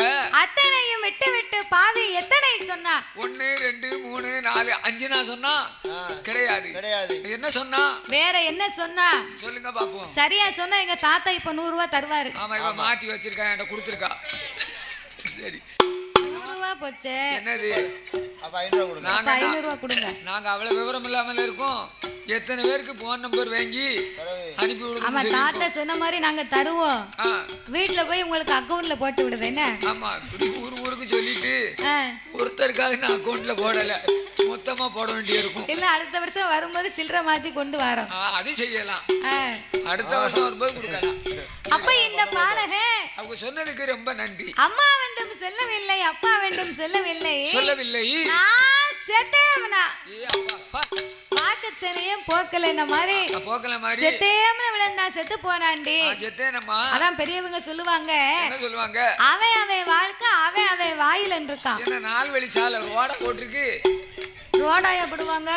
அத்தனையும் விட்டு விட்டு பாவி எத்தனை சொன்னா? 1 2 3 4 5 நான் சொன்னா கிடையாது. என்ன சொன்னா? வேற என்ன சொன்னா? சொல்லுங்க பாப்போம். சரியா சொன்னா எங்க தாத்தா இப்ப 100 ரூபாய் தருவாரு. ஆமா, இவ மாத்தி வச்சிருக்கா, என்கிட்ட கொடுத்துருக்கா. சரி 100 ரூபாய் போச்சே. என்னது? அப்ப 500 கொடுங்க. நாங்க 500 ரூபாய் கொடுங்க. நாங்க அவ்வளவு விவரம் இல்லாமல இருக்கோம். எத்தனை பேருக்கு போன் நம்பர் வாங்கி அனுப்பி விடுங்க. ஆமா, தாத்தா சொன்ன மாதிரி நாங்க தருவோம். வீட்ல போய் உங்களுக்கு அக்கவுண்ட்ல போட்டு விடுது என்ன? ஆமா, ஊருக்கு சொல்லிட்டு ஒருத்தருக்காக நான் அக்கௌண்ட்ல போடல, மொத்தமா போட வேண்டிய இருக்கும். இல்ல அடுத்த வருஷம் வரும்போது சில்லறை மாத்தி கொண்டு வரோம். அது செய்யலாம், அடுத்த வருஷம் வரும்போது கொடுக்கலாம். அப்ப இந்த பாலக அவங்க சொன்னதுக்கு ரொம்ப நன்றி. அம்மா வேண்டும் சொல்லவில்லை, அப்பா வேண்டும் சொல்லவில்லை, நான் செத்தேம்னா பாக்கச்சனையும் போக்கல மாதிரி செத்தேம்னு விழுந்தா செத்து போனாண்டி. அதான் பெரியவங்க சொல்லுவாங்க, அவன் வாழ்க்கை அவன் வாயில இருக்கான். என்ன 4 வழி சாலை ரோட போட்டிருக்கு, ரோடாய போடுவாங்க.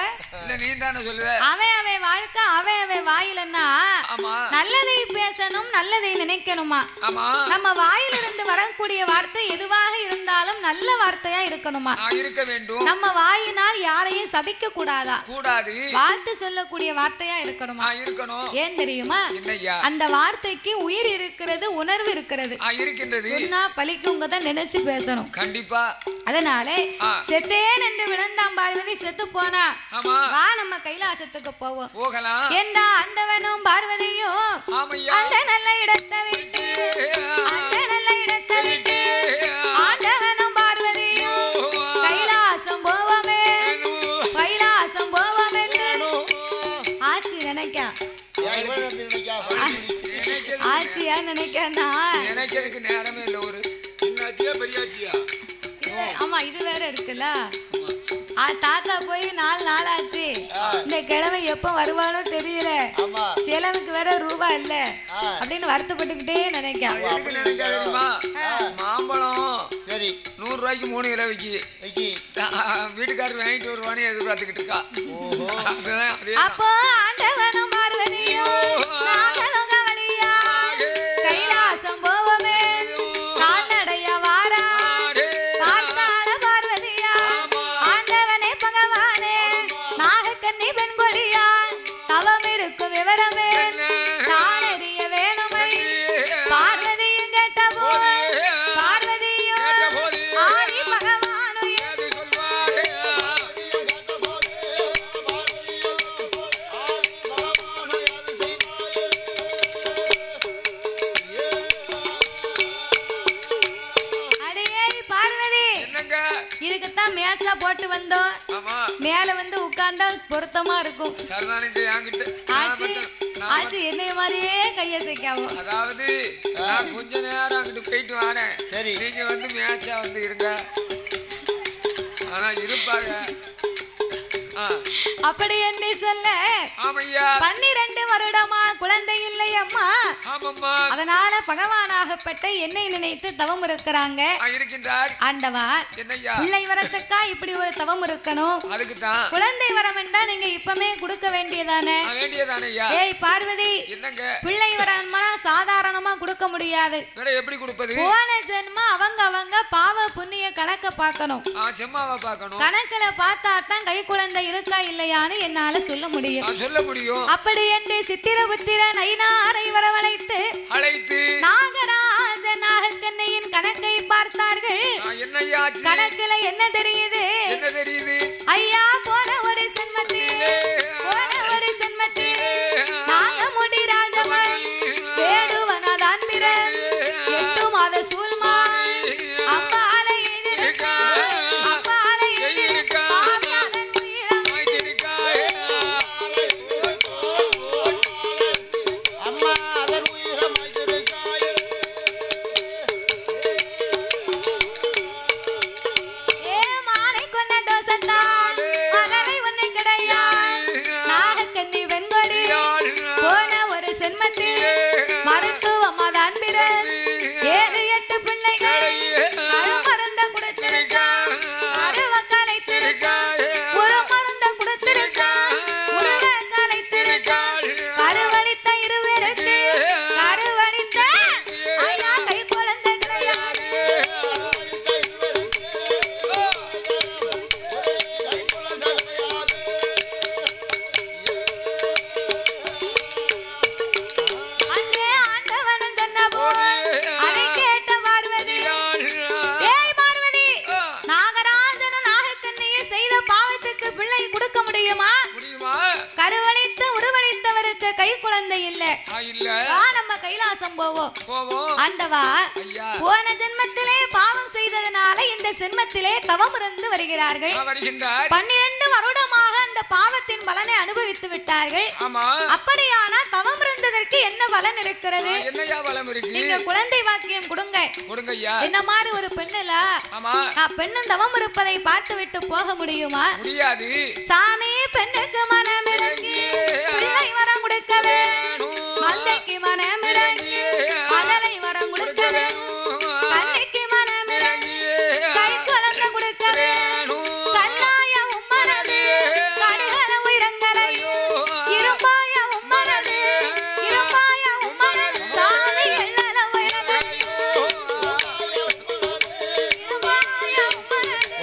நீ தானே சொல்லுவ, அவன் வாழ்க்கை அவன் வாயிலன்னா நல்லதை பேசணும், நல்லதை நினைக்கணுமா. நம்ம வாயிலிருந்து வரக்கூடிய வார்த்தை எதுவாக இருந்தாலும் நல்ல வார்த்தையா இருக்கணுமா, இருக்க வேண்டும். நம்ம வாயினால் யாரையும் சபிக்க கூடாதா, கூடாது, வாழ்த்து சொல்லக்கூடிய வார்த்தையா இருக்கணுமா, இருக்கணும். ஏன் தெரியுமா, அந்த வார்த்தைக்கு உயிர் இருக்கிறது, உணர்வு இருக்கிறது, சொன்னா பலிக்குங்க தான் நினைச்சு பேசணும் கண்டிப்பா. அதனால செத்தேன் என்று விழுந்தான் பார்வதி, செத்து போனா வா நம்ம கைலாசத்துக்கு போவோம் என்றா ஆண்டவனும் பார்வதியும் அந்த நல்ல இடத்தை விட்டு, அந்த நல்ல இடத்தை விட்டு ஆண்டவனும் பார்வதியும் கைலாசம் போவோமே, கைலாசம் போவோமே. ஆட்சி நினைக்க ஆட்சியா நினைக்கனா நினைக்கிறதுக்கு நேரமே இல்லை. ஒரு பெரியாச்சியா, ஆமா இது வேற இருக்குல்ல. தாத்தா போய் 4 நாள் ஆச்சு, இந்த கிழமை எப்ப வருவானோ தெரியல, செலவுக்கு வேற ரூபா இல்ல அப்படின்னு வருத்தப்பட்டுக்கிட்டே நினைக்காம மாம்பழம் சரி 100 ரூபாய்க்கு 3 கிலோ விக்கி வீட்டுக்காரர் வாங்கிட்டு வருவானு எதிர்பார்த்துக்கிட்டு இருக்கா. அப்போ ஆண்டவனும் பார்வதியும் கைலாசம் போவோமே, கால்நடையா வாரா பார்த்தால பார்வதியா, ஆண்டவனே பகவானே நாகக்கண்ணி பெண்கொடியா, தவம் இருக்கும் விவரமே நான் அறிய வேணுமை. பார்வதியும் கேட்ட போது பார்வதியும் ஆதி பகவானும் இதுக்குத்தான் மேட்சா போட்டு வந்தோம். மேல வந்து உட்கார்ந்தா பொருத்தமா இருக்கும். ஆச்சு என்னைய மாதிரியே கையசைக்காவும். அதாவது நான் கொஞ்ச நேரம் அங்கிட்டு போயிட்டு வரேன், சரி நீங்க வந்து மேட்சா வந்து இருங்க. ஆனா இருப்பாங்க அப்படி என்று சொல்ல 12 வருடமா குழந்தை இல்லை அம்மா. அதனால பகவானாகப்பட்ட என்னை நினைத்து தவம் இருக்கிறாங்க ஆண்டவா. பிள்ளை வரத்துக்கா இப்படி ஒரு தவம் இருக்கணும், குழந்தை வரம் என்றா நீங்க இப்பமே கொடுக்க வேண்டியதானே. ஏய் பார்வதி, பிள்ளை வரமா சாதாரணமா கொடுக்க முடியாது. எப்படி கொடுப்பது? போன ஜென்மா அவங்க பாவ புண்ணிய கணக்க பார்க்கணும். கணக்குல பார்த்தா தான் கை குழந்தை இருக்கா இல்லையான்னு என்னால சொல்ல முடியும். அப்படி என்று சித்திரபுத்திரன் ஐனாரை வரவழைத்து நாகராஜ நாகக்கண்ணையின் கணக்கை பார்த்தார்கள். கணக்குல என்ன தெரியுது? ஐயா போன ஒரு சென்மத்திலே நாகமுடி ராஜமன் வேடுவனதான் பிறன் 8 மாத சூல்மா அம்பாலை எதிர்க்க மருத்துவம் அதான் பிறன் 7-8 பிள்ளைகள் மருந்த கொடுத்திருக்கா, அருவ கலைத்திருக்கா, ஒரு மருந்த கொடுத்திருக்கா, உருவ கலைத்திருக்கா, கருவளித்த இருவருக்கு கருவளித்த ஐயா கை குழந்தை கிடையாது. கருவளித்து உருவளித்தவருக்கு கை குழந்தை இல்ல, நம்ம கைலாசம் போவோம். ஆண்டவா போன ஜென்மத்திலே பாவம் செய்ததனால இந்த இந்த சென்மத்திலே தவம் இருந்து வருகிறார்கள். 12 வருடமாக அந்த பாவத்தின் பலனை அனுபவித்து விட்டார்கள். அப்படியான தவம் இருந்ததற்கு என்ன பலன் இருக்கிறது? நீங்க குழந்தை வாக்கியம் கொடுங்க. என்ன மாதிரி ஒரு பெண்ணுல பெண்ணும் தவம் இருப்பதை பார்த்து விட்டு போக முடியுமா? முடியாது. சாமி பெண்ணுக்கு மனம் இறங்கி பிள்ளை வரம் கொடுக்க வேணும். மந்தைக்கு மனம் இறங்கி மதலை வரம் கொடுக்க வேணும். கண்ணிக்கு மனம் இறங்கி கை குழந்தை கொடுக்க வேணும். கல்லாய உம்மனது கடுகள உயரங்களையோ இருப்பாய உம்மனது இருப்பாய உம்மனது சாமி எள்ளல உயரங்களையோ இருப்பாய உம்மனது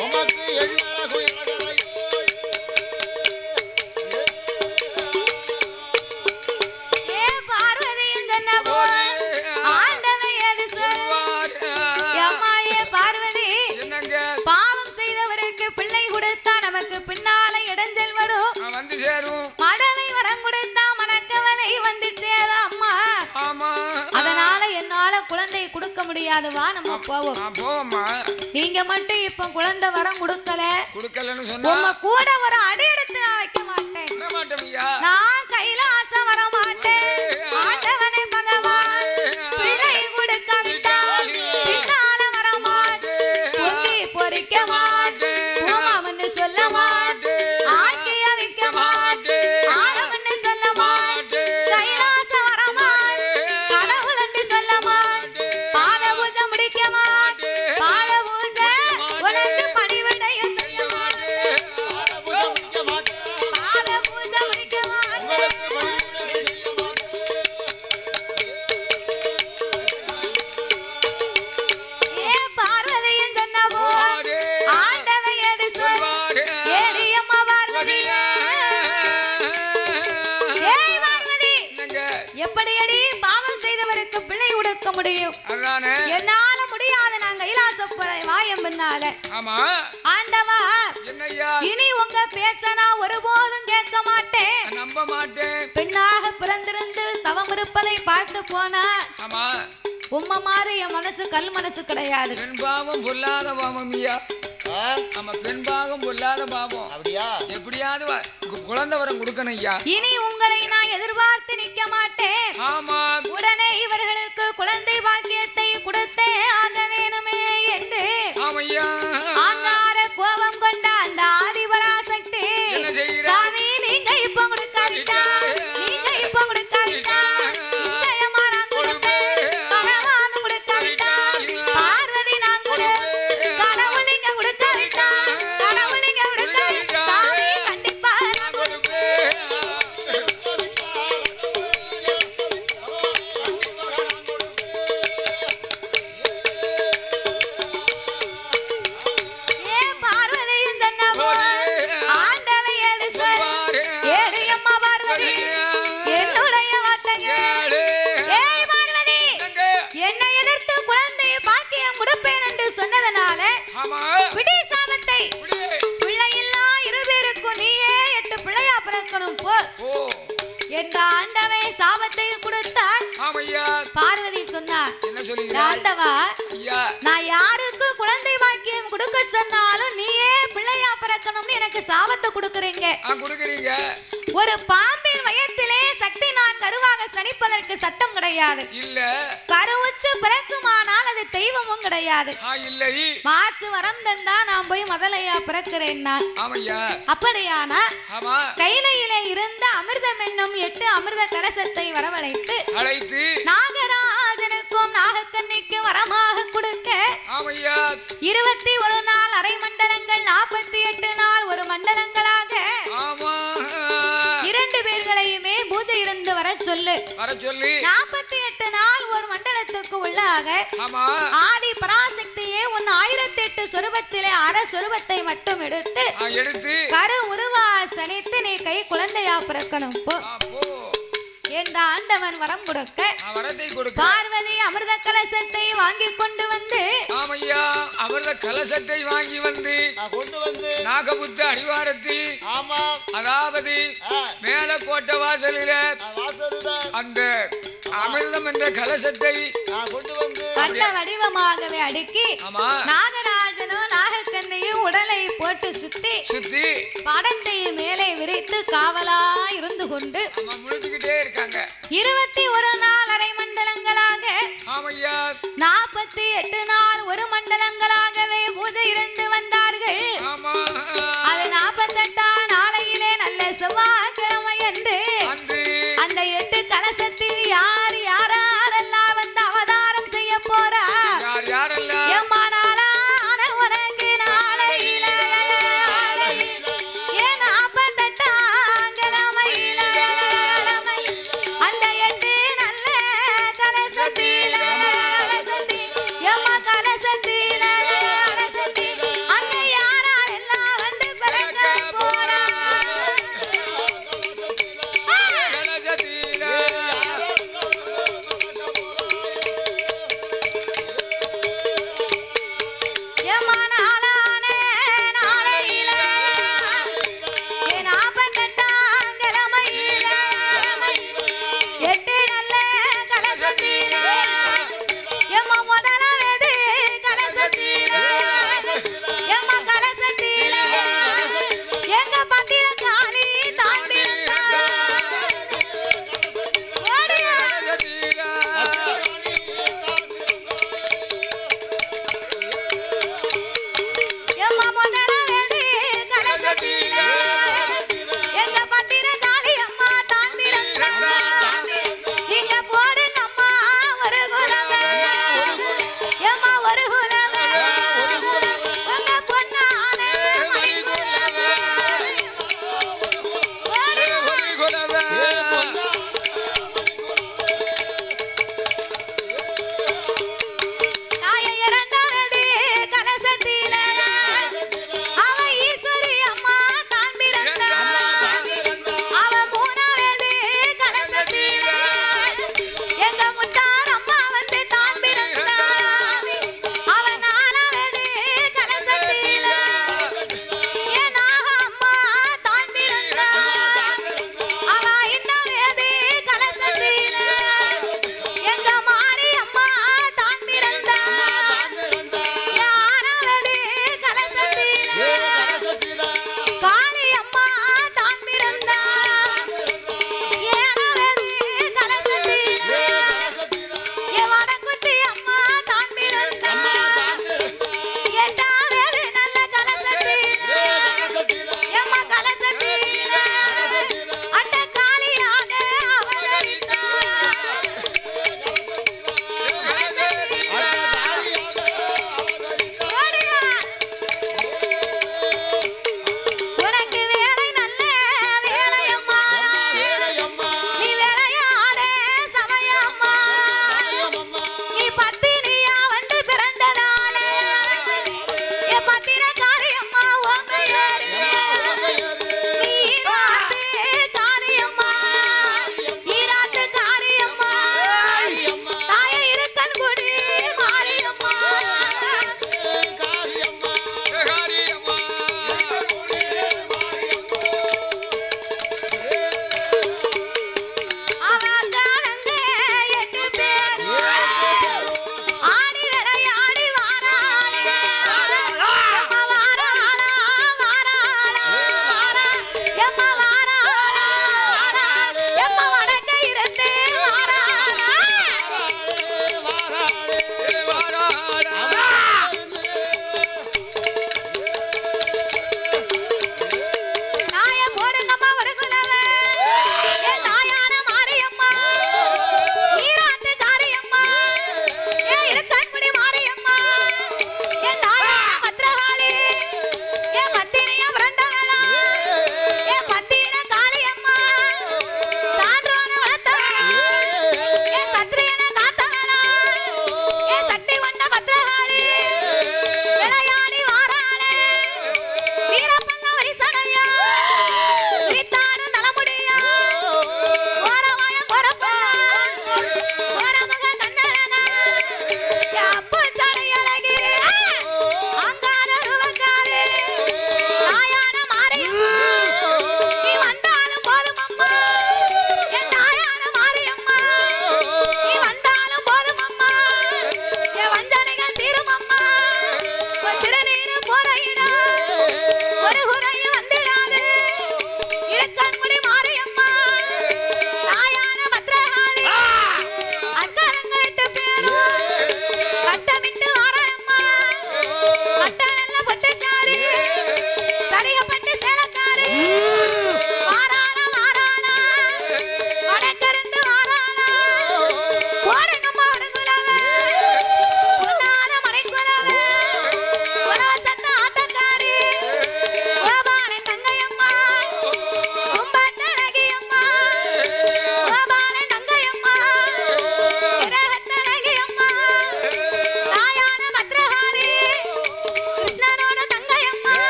பின்னால இடைஞ்சல் வரும் வந்து சேரும். மடலை வரம் கொடுத்தா மனக்கவலை வந்து சேரும் அம்மா. அதனால என்னால குழந்தை கொடுக்க முடியாதுவா. நம்ம போவோம். நீங்க மட்டும் இப்ப குழந்தை வரம் கொடுக்கலன்னு சொன்னா கூட ஒரு அடி எடுத்து நான் வைக்க மாட்டேன். நான் கைலாசம் வர மாட்டேன். ஆண்டவனே பகவான் பிள்ளை கொடுக்க விட்டால் பின்னால வர மாட்டேன். பொங்கி பொறிக்க மாட்டேன். பூமாவன்னு சொல்ல மாட்டேன். ஆக்கிய வைக்க மாட்டேன். ஆடவன்னு சொல்ல மாட்டேன். கைலாசம் வர மாட்டேன். கடவுளன்னு சொல்ல மாட்டேன். பாத பூஜை முடிக்க மாட்டேன். பாத பூஜை உனக்கு பணிவிடையும் செய்ய மாட்டேன். பாத பூஜை முடிக்க மாட்டேன். ஏ பார்வதியின் சொன்னவோ ஆண்டவன் எது சொல் ஏடியம்மா பார்வதி. ஏய் பார்வதி எப்படியடி பாவம் செய்தவருக்கு பிள்ளை கொடுக்க முடியும்? என்னால முடியாது. நான் கைலாசப்புற வாயம் பின்னால ஆண்டவா இனி உங்க பேச்ச நான் ஒருபோதும் கேட்க மாட்டேன். நம்ப மாட்டேன். பெண்ணாக பிறந்திருந்து தவம் இருப்பதை பார்த்து போனா உம்மை மாதிரி என் மனசு கல் மனசு கிடையாது. பெண் பாவம் பொல்லாத பாவம் ஐயா. பெண் பாவம் பொல்லாத பாவம். அப்படியா? எப்படியாவது குழந்தை வரம் கொடுக்கணும் ஐயா. இனி உங்களை நான் எதிர்பார்த்து நிக்க மாட்டேன். ஆமா. உடனே இவர்களுக்கு குழந்தை பாக்கியத்தை கொடுத்தே ஆக வேணுமே என்று ஆங்கார கோபம் கொண்ட அந்த ஆதிபராசக்தி சாமி நீங்க இப்ப கொடுக்காவிட்டா நீங்க இப்ப கொடுக்காவிட்டா நிச்சயமா நான் கொடுப்பேன். பகவான் கொடுக்காவிட்டா பார்வதி நான் கொடுப்பேன். கடவுள் நீங்க கொடுக்காவிட்டா கடவுள் நீங்க கொடுக்காவிட்டா சாமி கண்டிப்பா நான் கொடுப்பேன். சொன்னதனால விடி சாபத்தை பிள்ளையில்லா 2 பேருக்கும் நீயே 8 பிள்ளையா பிறக்கணும் போ என்ற ஆண்டவே சாபத்தை கொடுத்தார். பார்வதி சொன்னார் ஆண்டவா நான் யாருக்கு குழந்தை பாக்கியம் கொடுக்க சொன்னாலும் நீயே பிள்ளையா பிறக்கணும்னு எனக்கு சாபத்தை கொடுக்கறீங்க. ஒரு பாம்பின் வயத்திலே சக்தி நான் கருவாக சனிப்பதற்கு சட்டம் கிடையாது. இல்ல கருவுச்சு பிறக்குமானால் அது தெய்வமும் கிடையாது. மாற்று வரம் தந்தா நான் போய் முதலையா பிறக்கிறேன். அப்படியானா கையிலே இருந்த அமிர்தம் என்னும் 8 அமிர்த கலசத்தை வரவழைத்து நாகராஜனுக்கும் நாகக்கண்ணிக்கும் வரமாக கொடுக்க 21 நாள் அரை மண்டலங்கள் 48 நாள் ஒரு மண்டலங்களாக 2 பேர்களையுமே பூஜை இருந்து வர சொல்லி 48 நாள் ஒரு மண்டலத்துக்கு உள்ளாக ஆதி பராசக்தியே உன் 1008 சொரூபத்திலே அரை சொரூபத்தை மட்டும் எடுத்து கரு உருவாசனித்து நீ கை குழந்தையா பிறக்கணும் போ என்ற ஆண்டவன் வரம் கொடுக்க பார்வதி அமிர்த கலசத்தை வாங்கி கொண்டு வந்து அமிர்த கலசத்தை வாங்கி வந்து நாகபுத்த அடிவாரத்தில் அதாவது மேல கோட்டை வாசலில் அந்த அமிர்தம் என்ற கலசத்தை வடிவமாகவே அடுக்கி நாகராஜனும் காவலா இருந்து கொண்டு முழுத்துக்கிட்டே இருக்காங்க. 21 நாள் அரை மண்டலங்களாக 48 நாள் ஒரு மண்டலங்களாகவே பூஜை இருந்து வந்தார்கள். அது 48ஆம் நாளையிலே நல்ல செவ்வாய்க்கிழமை என்று அந்த 8 கலசத்தில் யார் யாரெல்லாம் வந்து அவதாரம் செய்ய போறா எம்மானாலான உனக்கு நாளையில ஏன் 48ஆம் கிழமையில அந்த 8 நல்ல கலசத்தில எம்மா கலசத்தில அங்க யாரெல்லாம் வந்து பிறக்க போறா எம்மானாலான நாளையில ஏன் 48ஆம் கிழமையில 8 நல்ல கலசத்தில எம்மா முதலாவது கலசத்தில எம்மா கலசத்தில எங்க பத்திரக்காளி தாண்டிருந்தா ஓடியா எம்மா முதலாவது கலசத்தில எங்க பத்திரக்காளி அம்மா தாண்டிருந்தா இங்க போடுங்க அம்மா ஒரு குலவை எம்மா ஒரு குலவை உங்க பொன்னான மணி குலவை தாய இரண்டாவது கலசத்தில அவ ஈஸ்வரி அம்மா தான் பிறந்தா அவ மூணாவது கலசத்தில எங்க முத்தார் அம்மா வந்து தான் பிறந்தா அவ நாலாவது கலசத்தில என் நாக அம்மா தான் பிறந்தா அவ ஐந்தாவது கலசத்தில எங்க மாரி அம்மா தான் பிறந்தா என் ஆறாவது கலசத்தில காளி அம்மா தான் பிறந்தா ஏழாவது கலசத்தில என் வடக்குத்தி அம்மா தான் பிறந்தா எட்டாவது நல்ல கலசத்தில எம்மா கலசத்தில அட்ட காளியாக அவதரித்தா ஓடியா உனக்கு வேலை நல்ல வேலையம்மா நீ விளையாட சமயம்மா நீ பத்தினியா வந்து பிறந்ததால என் பத்திரக்காரி அம்மா உன் பெயரு நீ ஈராட்டு காரியம்மா ஈராட்டு காரியம்மா தாய இருக்கன் குடி மாரியம்மா அவ அக்காரங்க 8 பேரு ஆடி விளையாடி வாராளே அவ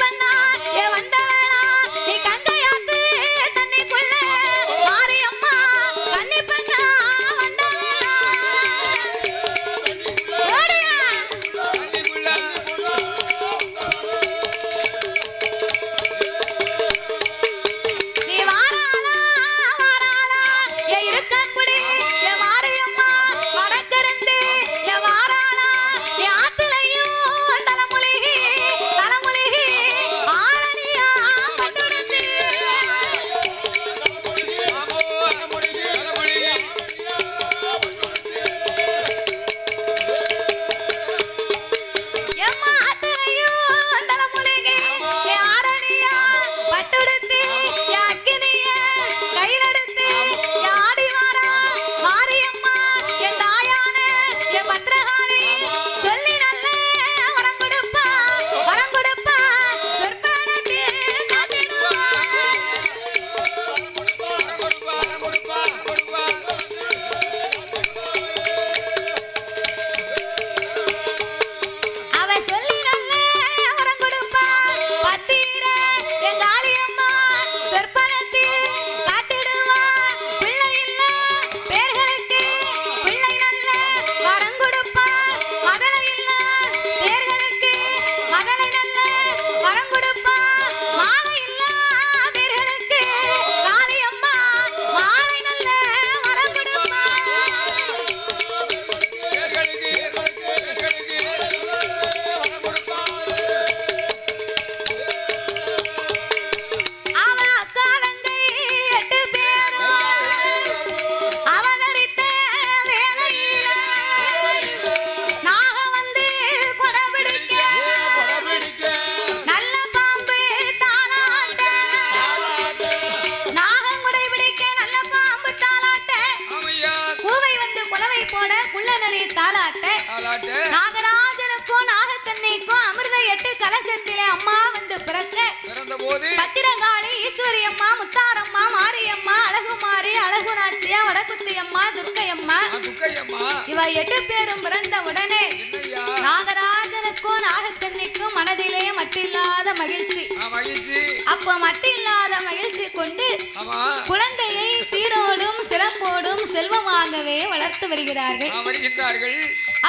பண்ணா ஏ வந்தவளா நீ கங்கையாத்து தண்ணிக்குள்ள மாரியம்மா கன்னி பண்ணா வந்தவளா ஓடியா நீ வாராளா வாராளா ஏ இருக்கக்குடி ஏ மாரியம்மா வடக்கிருந்து ஏ வாராளா ஏ ஆத்துலையும் தலைமுலிகி ஆரணியா கண்டுடுத்து எம்மா ஆத்துலையும் தலைமுலிகி ஏ ஆரணியா பட்டுடுத்து ஏ அக்கினிய கையிலெடுத்து ஏ ஆடிவாரா மாரியம்மா என் தாயான ஏ பத்ரகாளி சொல்லி நல்ல வரம் கொடுப்பா சொற்பனத்து காட்டிடுவா அவ சொல்லி நல்ல வரம் கொடுப்பா பத்தீர என் காளியம்மா சொற்பனத்தில் காட்டிடுவா பிள்ளை இல்ல பேர்களுக்கு பிள்ளை நல்ல வரம் கொடுப்பா மதலை இல்ல பேர்களுக்கு மதலை நல்ல வரம் கொடுப்பா மாலை இல்ல பேர்களுக்கு காளியம்மா மாலை நல்ல வரம் கொடுப்பா அவ அக்காலங்கை 8 பேரும் அவதரித்த வேளையில நாக வந்து கொடபிடிக்க நல்ல பாம்பு தாளாட்ட நாகம் கொடை பிடிக்க நல்ல பாம்பு தாளாட்ட கூவை வந்து குலவை போட குள்ள நரி தாளாட்ட நாகராஜனுக்கும் நாகக்கண்ணிக்கும் அமிர்த 8 கலசத்திலே அம்மா வந்து பிறக்க பத்திரகாளி ஈஸ்வரி அம்மா முத்தாரம்மா மாரியம்மா அழகுமாரி அழகுநாச்சியா வடக்குத்தி அம்மா துர்க்கையம்மா இவ 8 பேரும் பிறந்த உடனே நாகராஜனுக்கும் நாகக்கண்ணிக்கும் மனதிலே மட்டில்லாத மகிழ்ச்சி அப்ப மட்டில்லாத மகிழ்ச்சி கொண்டு குழந்தையை சீரோடும் சிறப்போடும் செல்வமாகவே வளர்த்து வருகிறார்கள்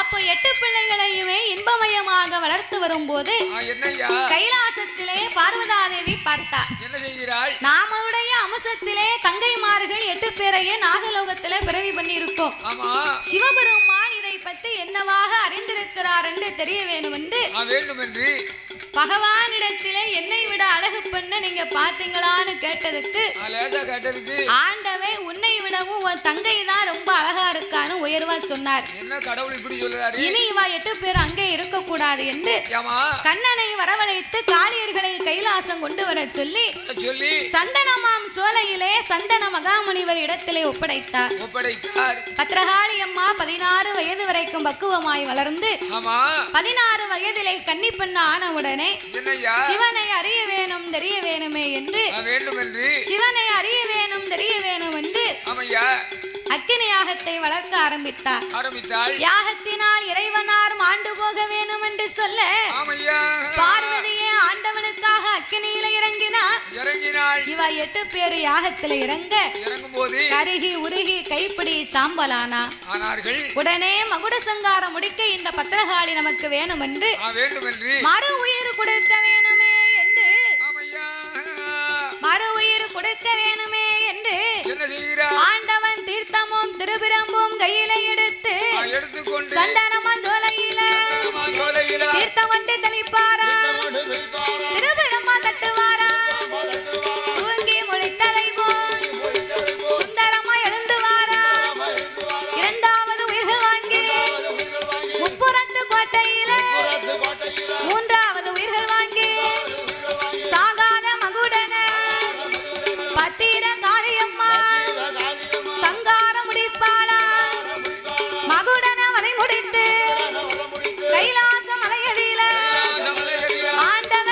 அப்ப 8 பிள்ளைகளையுமே இன்பமயமாக வளர்த்து வரும்போது கைலாசத்திலே பார்வதாதேவி பார்த்தார். நாமுடைய அம்சத்திலே தங்கைமார்கள் 8 பேரையே நாகலோகத்திலே பிறவி பண்ணி இருக்கோம். சிவபெருமான் இதை பற்றி என்னவாக அறிந்திருக்கிறார் என்று தெரிய வேண்டும் என்று பகவானிடத்திலே என்னை விட அழகு பண்ண நீங்க பாத்தீங்களான்னு கேட்டதுக்கு ஆண்டவே உன்னை விடவும் உன் தங்கை தான் ரொம்ப அழகா இருக்கான்னு உயர்வா சொன்னார். என்ன கடவுள் இப்படி சொல்றாரு? இனி இவ 8 பேர் அங்கே இருக்க கூடாது என்று கண்ணனை வரவழைத்து காளியர்களை கைலாசம் கொண்டு வர சொல்லி சந்தனமாம் சோலையிலே சந்தன மகாமுனிவர் இடத்திலே ஒப்படைத்தார். பத்ரகாளி அம்மா 16 வயது வரைக்கும் பக்குவமாய் வளர்ந்து 16 வயதிலே கன்னிப்பெண் ஆனவுடனே சிவனை அறிய வேணும் தெரிய வேணுமே என்று சிவனை அறிய வேணும் தெரிய வேணும் என்று அக்கினி யாகத்தை வளர்க்க ஆரம்பித்தார். யாகத்தினால் இறைவனார் மாண்டு போக வேணும் என்று சொல்ல பார்வதியே ஆண்டவனுக்காக அக்கினியில இறங்கினார். இவ 8 பேர் யாகத்தில் இறங்கும் போது கருகி உருகி கைப்பிடி சாம்பலானா. உடனே மகுட சங்காரம் முடிக்க இந்த பத்திரகாளி நமக்கு வேணும் என்று மறு உயிர் கொடுக்க வேணுமே என்று மறு உயிர் கொடுக்க வேணுமே என்று ஆண்டவன் தீர்த்தமும் திருபிரம்பும் கையில எடுத்து சந்தனமன் ஜோலையில தீர்த்தம் கொண்டு தெளிப்பாரா திருபிரம்பா தட்டுவாரா தூங்கி முழித்ததை போல் சுந்தரமா எழுந்து வாரா இரண்டாவது உயிர்கள் வாங்கி முப்புறத்து கோட்டையில மூன்றாவது உயிர்கள் வாங்கி சாகாத மகுடன பத்திர காளியம்மா சங்கார முடிப்பாளா மகுடன வதை முடித்து கைலாச மலையதில ஆண்டவ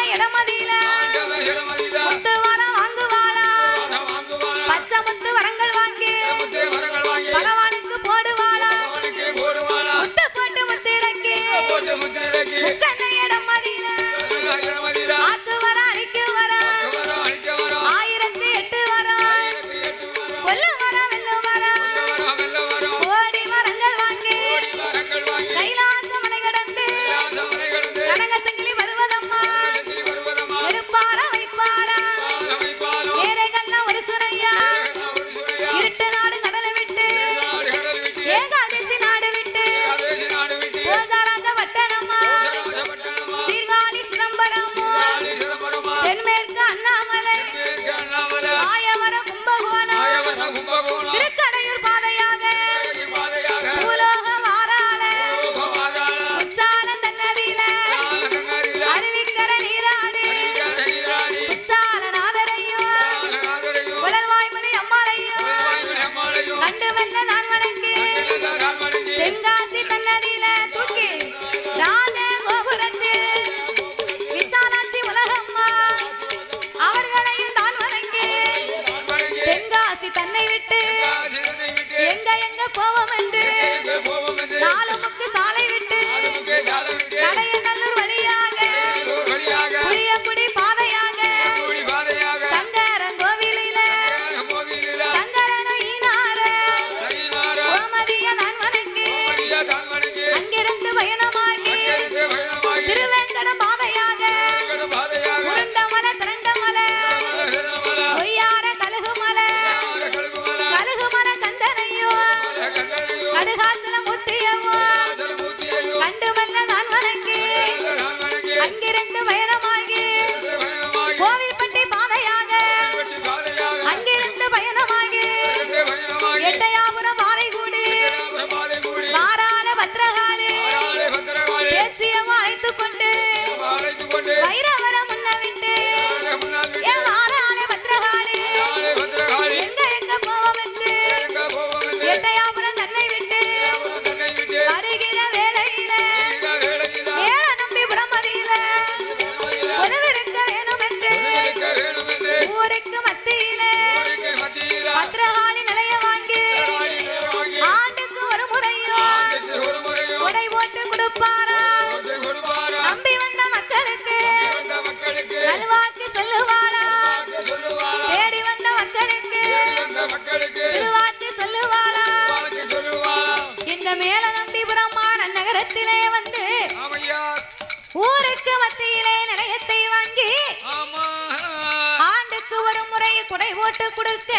புடை போட்டு கொடுக்க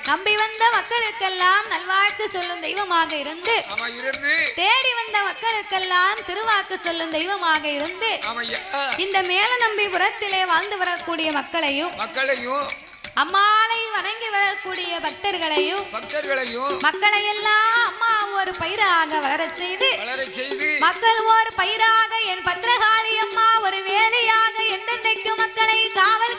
நம்பி வந்த மக்களுக்கெல்லாம் நல்வாக்கு சொல்லும் தெய்வமாக இருந்து தேடி வந்த மக்களுக்கெல்லாம் திருவாக்கு சொல்லும் தெய்வமாக இருந்து இந்த மேல நம்பிபுரத்திலே வாழ்ந்து வரக்கூடிய மக்களையும் அம்மாளை வணங்கி வரக்கூடிய பக்தர்களையும் மக்களை எல்லாம் அம்மா ஒரு பயிராக வளரச் செய்து மக்கள் ஒரு பயிராக என் பத்திரகாளி அம்மா ஒரு வேலையாக என்னென்னைக்கு மக்களை காவல்